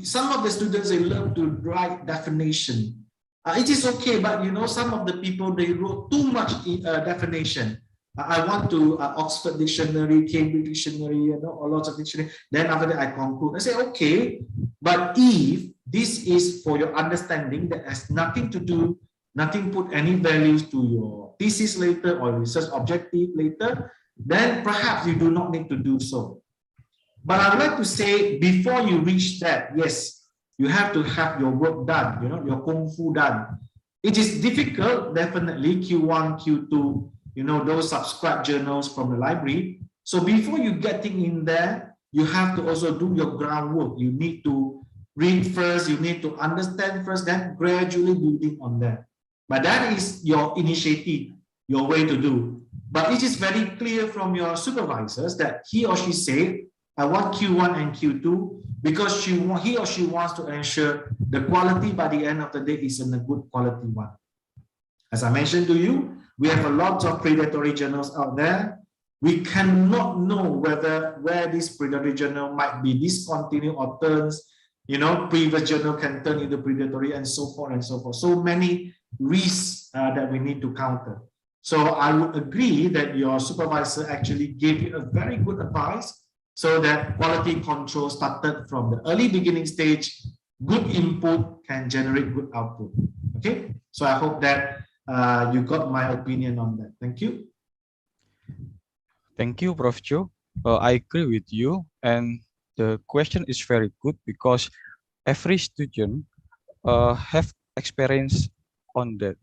Some of the students, they love to write definition. It is okay, but you know, some of the people, they wrote too much definition. I want to Oxford Dictionary, Cambridge Dictionary, you know, a lot of dictionary. Then after that, I conclude. I say, okay, but if this is for your understanding, that has nothing to do, nothing put any values to your thesis later or research objective later, then perhaps you do not need to do so. But I would like to say, before you reach that, yes, you have to have your work done, you know, your kung fu done. It is difficult, definitely, Q1, Q2, you know, those subscribed journals from the library. So before you getting in there, you have to also do your groundwork. You need to read first, you need to understand first, then gradually building on that. But that is your initiative, your way to do. But it is very clear from your supervisors that he or she said, I want Q1 and Q2 because he or she wants to ensure the quality by the end of the day is in a good quality one. As I mentioned to you, we have a lot of predatory journals out there. We cannot know where this predatory journal might be discontinued or turns, you know, previous journal can turn into predatory and so forth and so forth. So many risks that we need to counter. So I would agree that your supervisor actually gave you a very good advice so that quality control started from the early beginning stage. Good input can generate good output. Okay, so I hope that you got my opinion on that. Thank you. Thank you, Prof. Joe. I agree with you, and the question is very good because every student have experience on that.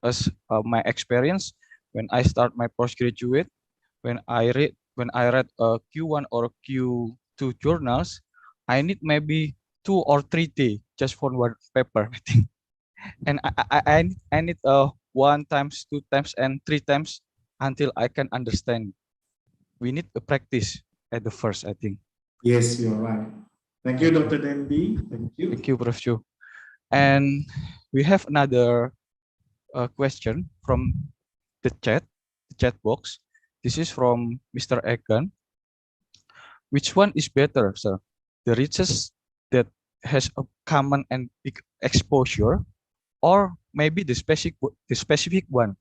As my experience when I start my postgraduate, when I read a Q1 or Q2 journals, I need maybe 2 or 3 days just for one paper, I think. And I need 1 times, 2 times, and 3 times until I can understand. We need a practice at the first, I think. Yes, you're right. Thank you, Dr. Dendi. Thank you. Thank you, Prof. Chu. And we have another question from the chat box. This is from Mr. Egan. Which one is better, sir? The research that has a common and big exposure, or maybe the specific one?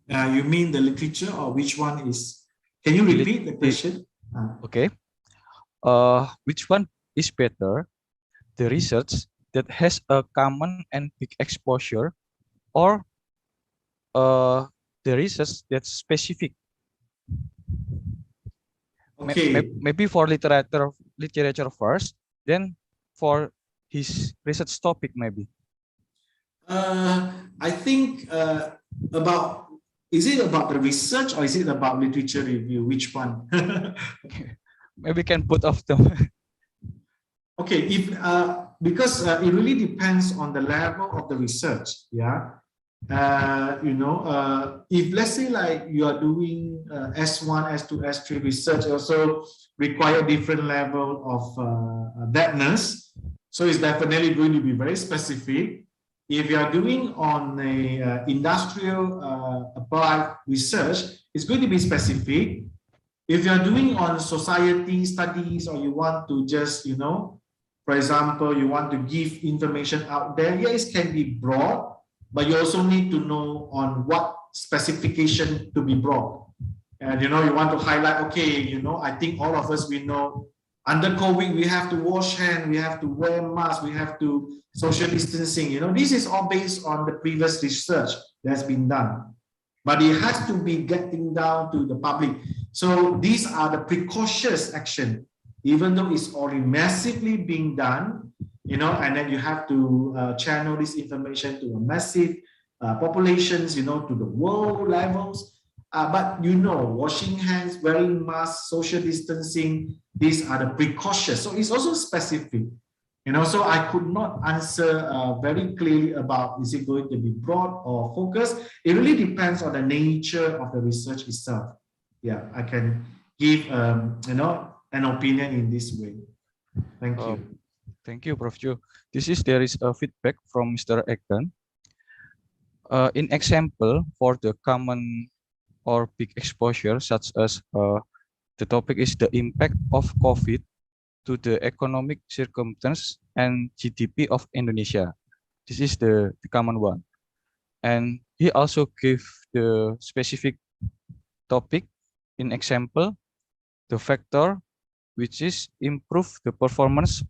You mean the literature, or which one is? Can you repeat the question? Okay. Which one is better? The research that has a common and big exposure, or the research that's specific? Okay. Maybe for literature first, then for his research topic maybe. I think about, is it about the research or is it about literature review? Which one? Maybe can put off them. Okay, if because it really depends on the level of the research. Yeah, if let's say like you are doing S1, S2, S3 research, also require different level of depthness. So it's definitely going to be very specific. If you are doing on a industrial applied research, it's going to be specific. If you are doing on society studies, or you want to just, for example, you want to give information out there, yes, it can be broad, but you also need to know on what specification to be broad. And, you want to highlight, okay, I think all of us, we know under COVID, we have to wash hands, we have to wear masks, we have to social distancing. This is all based on the previous research that's been done. But it has to be getting down to the public. So these are the precautious action, even though it's already massively being done, and then you have to channel this information to a massive populations, to the world levels. But washing hands, wearing masks, social distancing, these are the precautions. So it's also specific, so I could not answer very clearly about, is it going to be broad or focused? It really depends on the nature of the research itself. Yeah, I can give, an opinion in this way. Thank you. Thank you, Prof. Joe. There is a feedback from Mr. Egan. In example, for the common or big exposure, such as the topic is the impact of COVID to the economic circumstance and GDP of Indonesia. This is the common one. And he also gave the specific topic in example, the factor which is improve the performance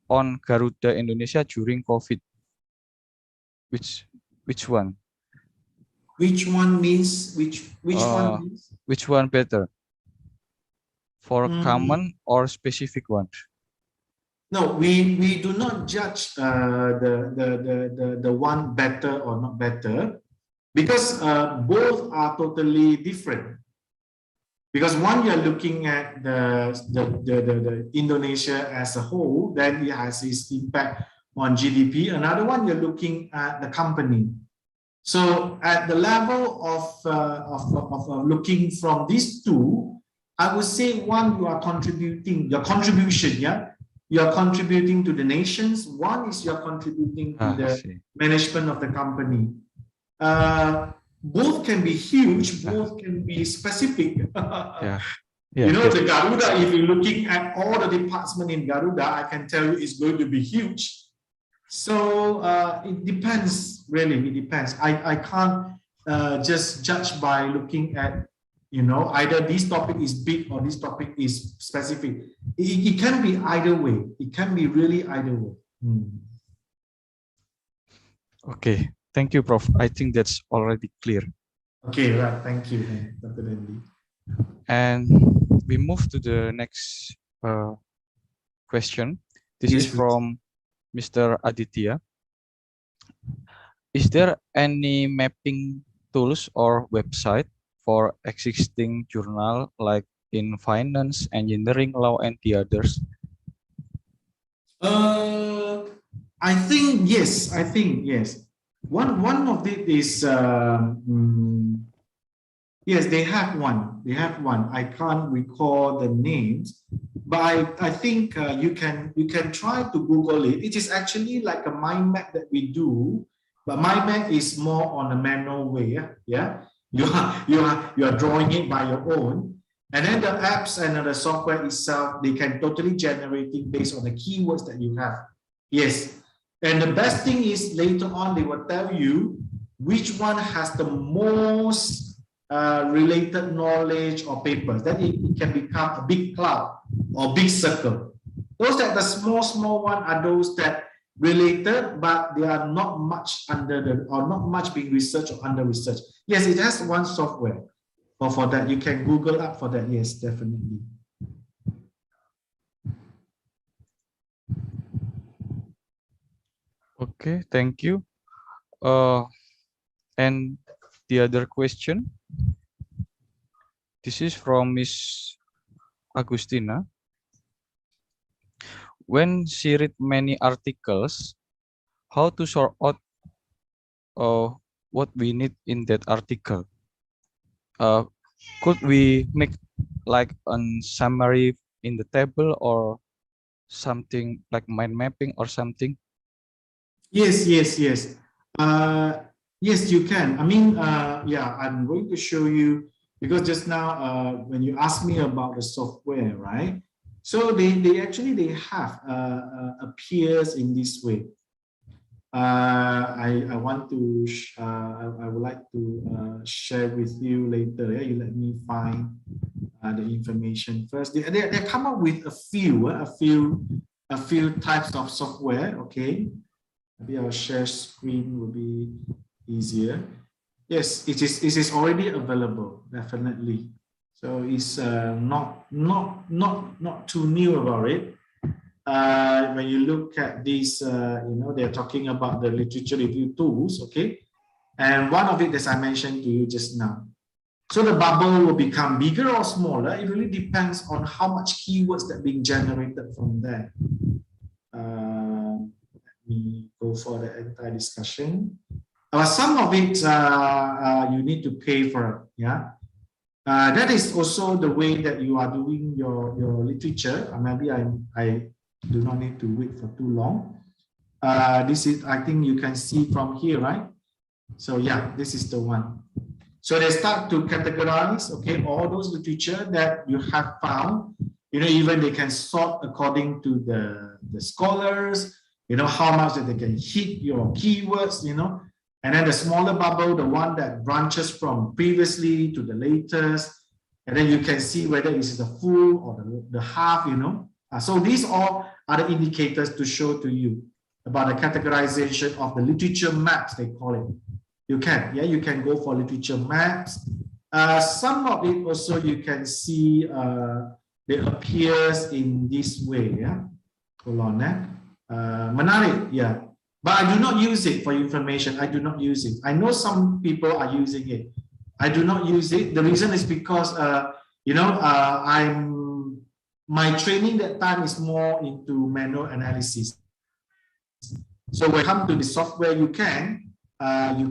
on Garuda Indonesia during COVID. Which one? Which one means which one means? Which one better? For common or specific one? No, we do not judge the one better or not better, because both are totally different. Because one, you're looking at the Indonesia as a whole, then it has its impact on GDP. Another one, you're looking at the company. So at the level of looking from these two, I would say one, you are contributing, your contribution, yeah? You are contributing to the nations. One is you're contributing to the management of the company. Both can be huge, both can be specific. Yeah. The Garuda, if you're looking at all the departments in Garuda, I can tell you it's going to be huge. So it depends, really, it depends. I can't just judge by looking at, either this topic is big or this topic is specific. It can be either way. It can be really either way. Okay, thank you, Prof. I think that's already clear. Okay, right. Thank you, Dr. Dendi. And we move to the next question. This is from Mr. Aditya. Is there any mapping tools or website for existing journal like in finance, engineering, law, and the others? I think yes. One of it is yes, they have one. I can't recall the names, but I think you can try to Google it. It is actually like a mind map that we do, but mind map is more on a manual way. Yeah, you are drawing it by your own, and then the apps and the software itself, they can totally generate it based on the keywords that you have. Yes, and the best thing is later on they will tell you which one has the most related knowledge or papers. Then it can become a big cloud or big circle. Those that the small one are those that related, but they are not much under the, or not much being researched or under research. Yes, it has one software for that. You can Google up for that. Yes, definitely. Okay, thank you. And the other question, this is from Miss Agustina. When she read many articles, how to sort out what we need in that article? Could we make like a summary in the table or something like mind mapping or something? Yes. Yes, you can. I mean, yeah, I'm going to show you because just now when you asked me about the software, right? So they actually they have appears in this way. I want to I would like to share with you later. Yeah, you let me find the information first. They come up with a few types of software. Okay, maybe I'll share screen will be easier. Yes, it is already available, definitely. So it's not too new about it. When you look at these, you know, they're talking about the literature review tools, okay? And one of it, as I mentioned to you just now. So the bubble will become bigger or smaller. It really depends on how much keywords that are being generated from there. Let me go for the entire discussion. Some of it you need to pay for it, yeah? That is also the way that you are doing your literature. Maybe I do not need to wait for too long. This is, I think you can see from here, right? So yeah, this is the one. So they start to categorize, okay, all those literature that you have found. You know, even they can sort according to the scholars, you know, how much that they can hit your keywords, you know. And then the smaller bubble, the one that branches from previously to the latest. And then you can see whether it's the full or the half, you know. So these all are the indicators to show to you about the categorization of the literature maps, they call it. You can, yeah, you can go for literature maps. Some of it also you can see it appears in this way, yeah. Hold on, menarik, yeah. But I do not use it for information. I do not use it. I know some people are using it. I do not use it. The reason is because, you know, my training that time is more into manual analysis. So when it comes to the software, you can try to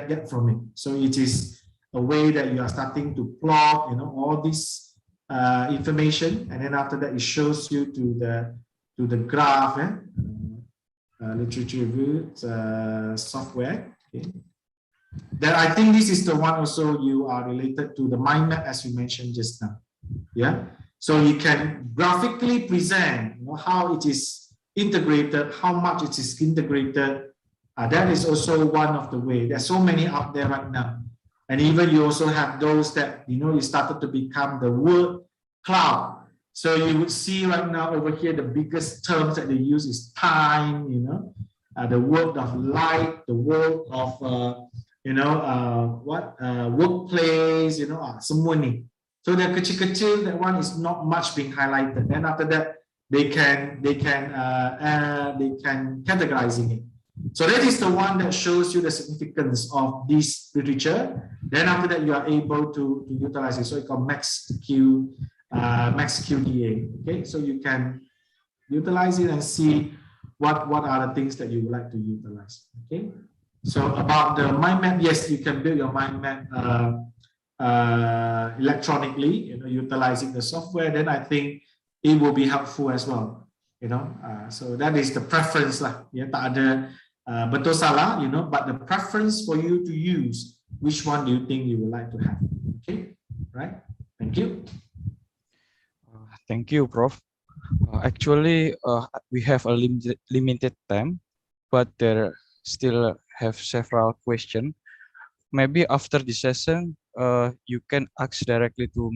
get from it. So it is a way that you are starting to plot, you know, all this information, and then after that it shows you to the graph, literature review software. Okay. Then I think this is the one also you are related to the mind map as you mentioned just now. Yeah. So you can graphically present, you know, how it is integrated, how much it is integrated. That is also one of the way. There's so many out there right now. And even you also have those that, you know, you started to become the word cloud. So you would see right now over here, the biggest terms that they use is time, you know, the word of light, the word of, you know, workplace, you know, semua ni. So the kecil-kecil, that one is not much being highlighted. Then after that, they can categorizing it. So that is the one that shows you the significance of this literature. Then after that, you are able to utilize it. So it's called max QDA. Okay, so you can utilize it and see what are the things that you would like to utilize. Okay, so about the mind map, yes, you can build your mind map electronically, you know, utilizing the software. Then I think it will be helpful as well, you know. So that is the preference lah. Ya, tak ada betul salah, you know, but the preference for you to use, which one do you think you would like to have? Okay, right? Thank you. Thank you, Prof. Actually, we have a limited time, but there still have several questions. Maybe after the session, you can ask directly to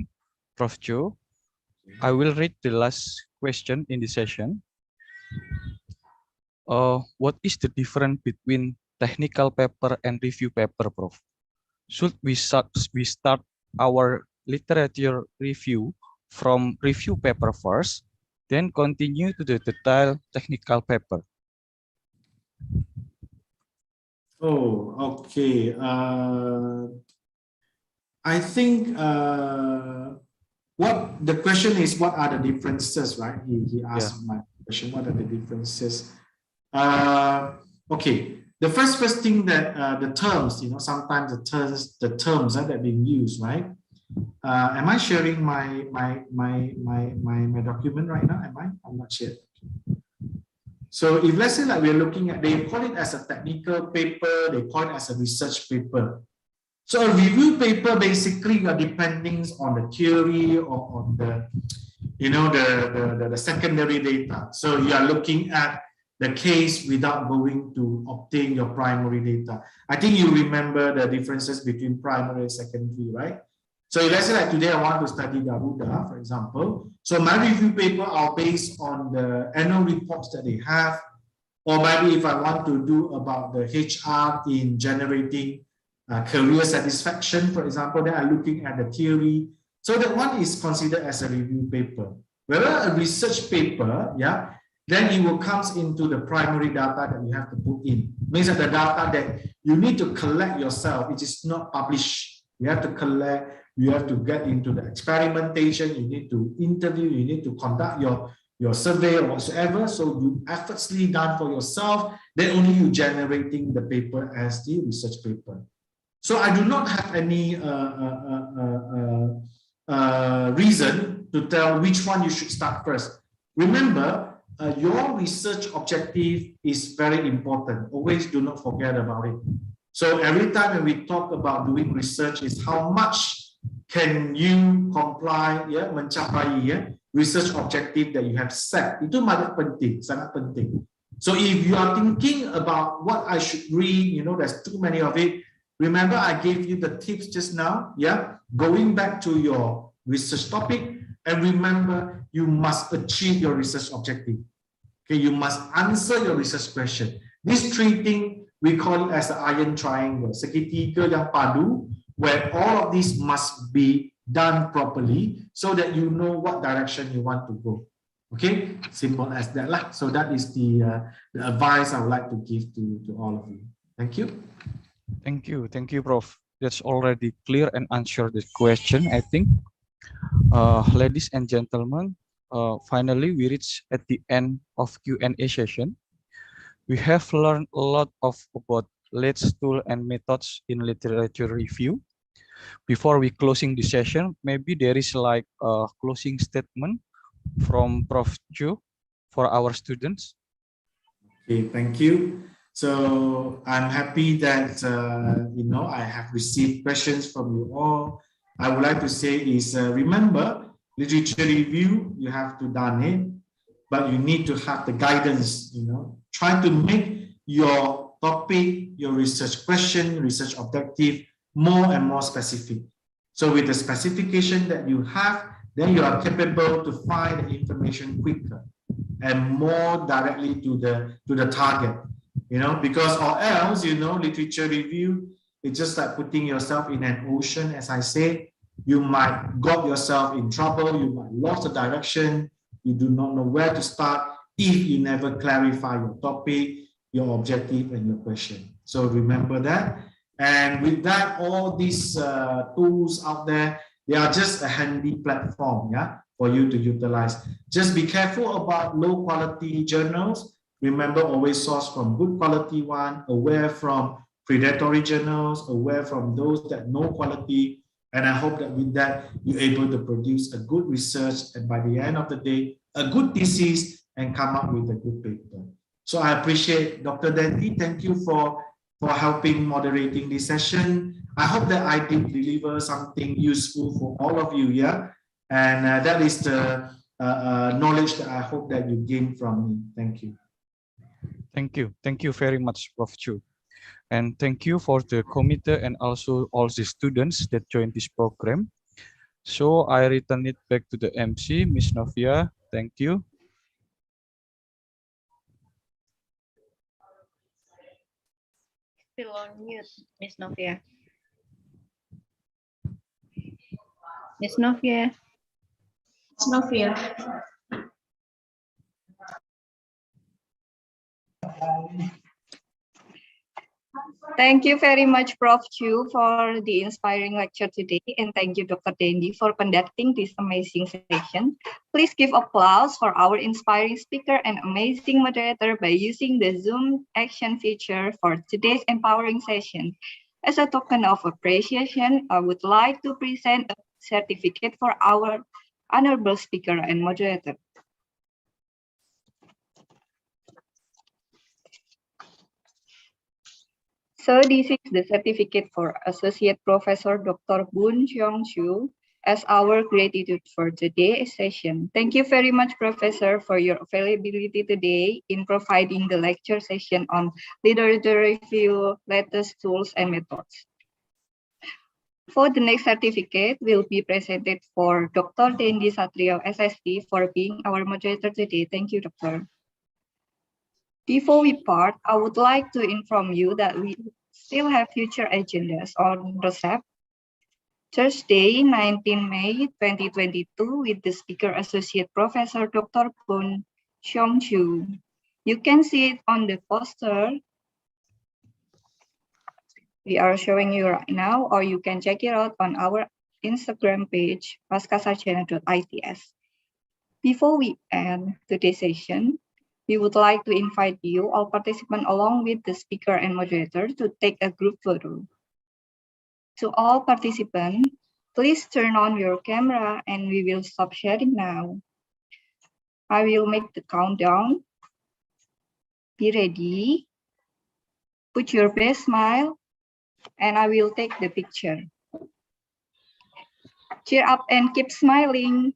Prof. Joe. I will read the last question in the session. What is the difference between technical paper and review paper, Prof? Should we start our literature review from review paper first, then continue to the detailed technical paper? Oh, okay. I think what the question is, what are the differences, right? He asked my question, what are the differences? Okay, the first thing that the terms, sometimes the terms that are being used, right? Am I sharing my document right now? I'm not sure. So if let's say like we're looking at, they call it as a technical paper, they call it as a research paper. So a review paper, basically you're depending on the theory or on the, the secondary data. So you are looking at the case without going to obtain your primary data. I think you remember the differences between primary and secondary, right? So let's say like today I want to study Garuda, for example. So my review paper are based on the annual reports that they have, or maybe if I want to do about the HR in generating career satisfaction, for example, then I'm looking at the theory. So that one is considered as a review paper. Whereas a research paper, then it will comes into the primary data that you have to put in. Means that the data that you need to collect yourself, it is not published. You have to collect, you have to get into the experimentation, you need to interview, you need to conduct your survey or whatsoever. So you effortlessly done for yourself, then only you generating the paper as the research paper. So I do not have any reason to tell which one you should start first. Remember, your research objective is very important. Always do not forget about it. So every time when we talk about doing research is how much can you comply, mencapai research objective that you have set. Itu sangat penting. So if you are thinking about what I should read, there's too many of it. Remember, I gave you the tips just now, going back to your research topic, and remember, you must achieve your research objective. Okay, you must answer your research question. These three things, we call it as the iron triangle, segitiga yang padu, where all of these must be done properly so that you know what direction you want to go. Okay, simple as that lah. So that is the advice I would like to give to all of you. Thank you. Thank you, Prof. That's already clear and answered the question, I think. Ladies and gentlemen, finally we reach at the end of Q&A session. We have learned a lot about latest tools and methods in literature review. Before we closing the session, maybe there is like a closing statement from Prof. Chu for our students. Okay, thank you. So I'm happy that I have received questions from you all. I would like to say is remember, literature review, you have to done it, but you need to have the guidance. Try to make your topic, your research question, research objective more and more specific. So with the specification that you have, then you are capable to find the information quicker and more directly to the target. Because or else, literature review, it's just like putting yourself in an ocean. As I say, you might got yourself in trouble, you might lost the direction, you do not know where to start if you never clarify your topic, your objective, and your question. So remember that. And with that, all these tools out there, they are just a handy platform, for you to utilize. Just be careful about low quality journals. Remember, always source from good quality one, aware from predatory journals, aware from those that no quality. And I hope that with that, you're able to produce a good research, and by the end of the day, a good thesis, and come up with a good paper. So I appreciate Dr. Dandy. Thank you for helping moderating this session. I hope that I did deliver something useful for all of you here. And that is the knowledge that I hope that you gain from me. Thank you. Thank you very much, Prof. Chu. And thank you for the committee and also all the students that joined this program. So I return it back to the MC, Ms. Novia. Thank you. Still on mute, Ms. Novia. Miss Novia. Novia. Thank you very much, Prof. Chu, for the inspiring lecture today. And thank you, Dr. Dendi, for conducting this amazing session. Please give applause for our inspiring speaker and amazing moderator by using the Zoom action feature for today's empowering session. As a token of appreciation, I would like to present a certificate for our honorable speaker and moderator. So this is the certificate for Associate Professor Dr. Boon Cheong Chu as our gratitude for today's session. Thank you very much, Professor, for your availability today in providing the lecture session on literature review, latest tools, and methods. For the next certificate will be presented for Dr. Dendi Satrio, SSD, for being our moderator today. Thank you, Doctor. Before we part, I would like to inform you that we still have future agendas on ResearchGate. Thursday, 19 May 2022, with the speaker Associate Professor Dr. Boon Cheong Chu. You can see it on the poster we are showing you right now, or you can check it out on our Instagram page, paskasarjana.its. Before we end today's session, we would like to invite you, all participants, along with the speaker and moderator, to take a group photo. To all participants, please turn on your camera and we will stop sharing now. I will make the countdown. Be ready. Put your best smile, and I will take the picture. Cheer up and keep smiling.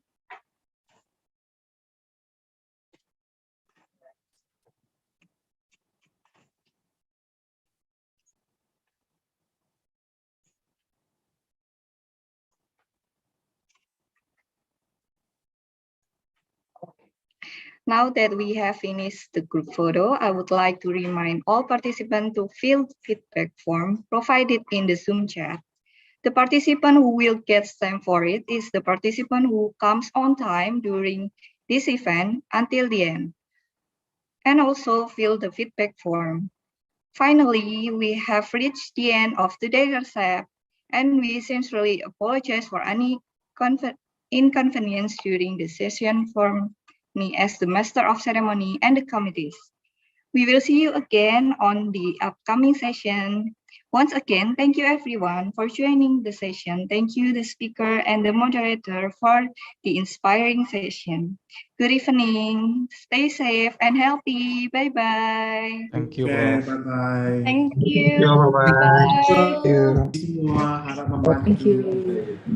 Now that we have finished the group photo, I would like to remind all participants to fill the feedback form provided in the Zoom chat. The participant who will get stamp for it is the participant who comes on time during this event until the end, and also fill the feedback form. Finally, we have reached the end of today's recep, and we sincerely apologize for any inconvenience during the session from me as the Master of Ceremony and the committees. We will see you again on the upcoming session. Once again, thank you everyone for joining the session. Thank you, the speaker and the moderator, for the inspiring session. Good evening. Stay safe and healthy. Bye-bye. Thank you, Okay, Prof. bye-bye. Thank you. Bye-bye. Bye. Semua harap membantu. Thank you.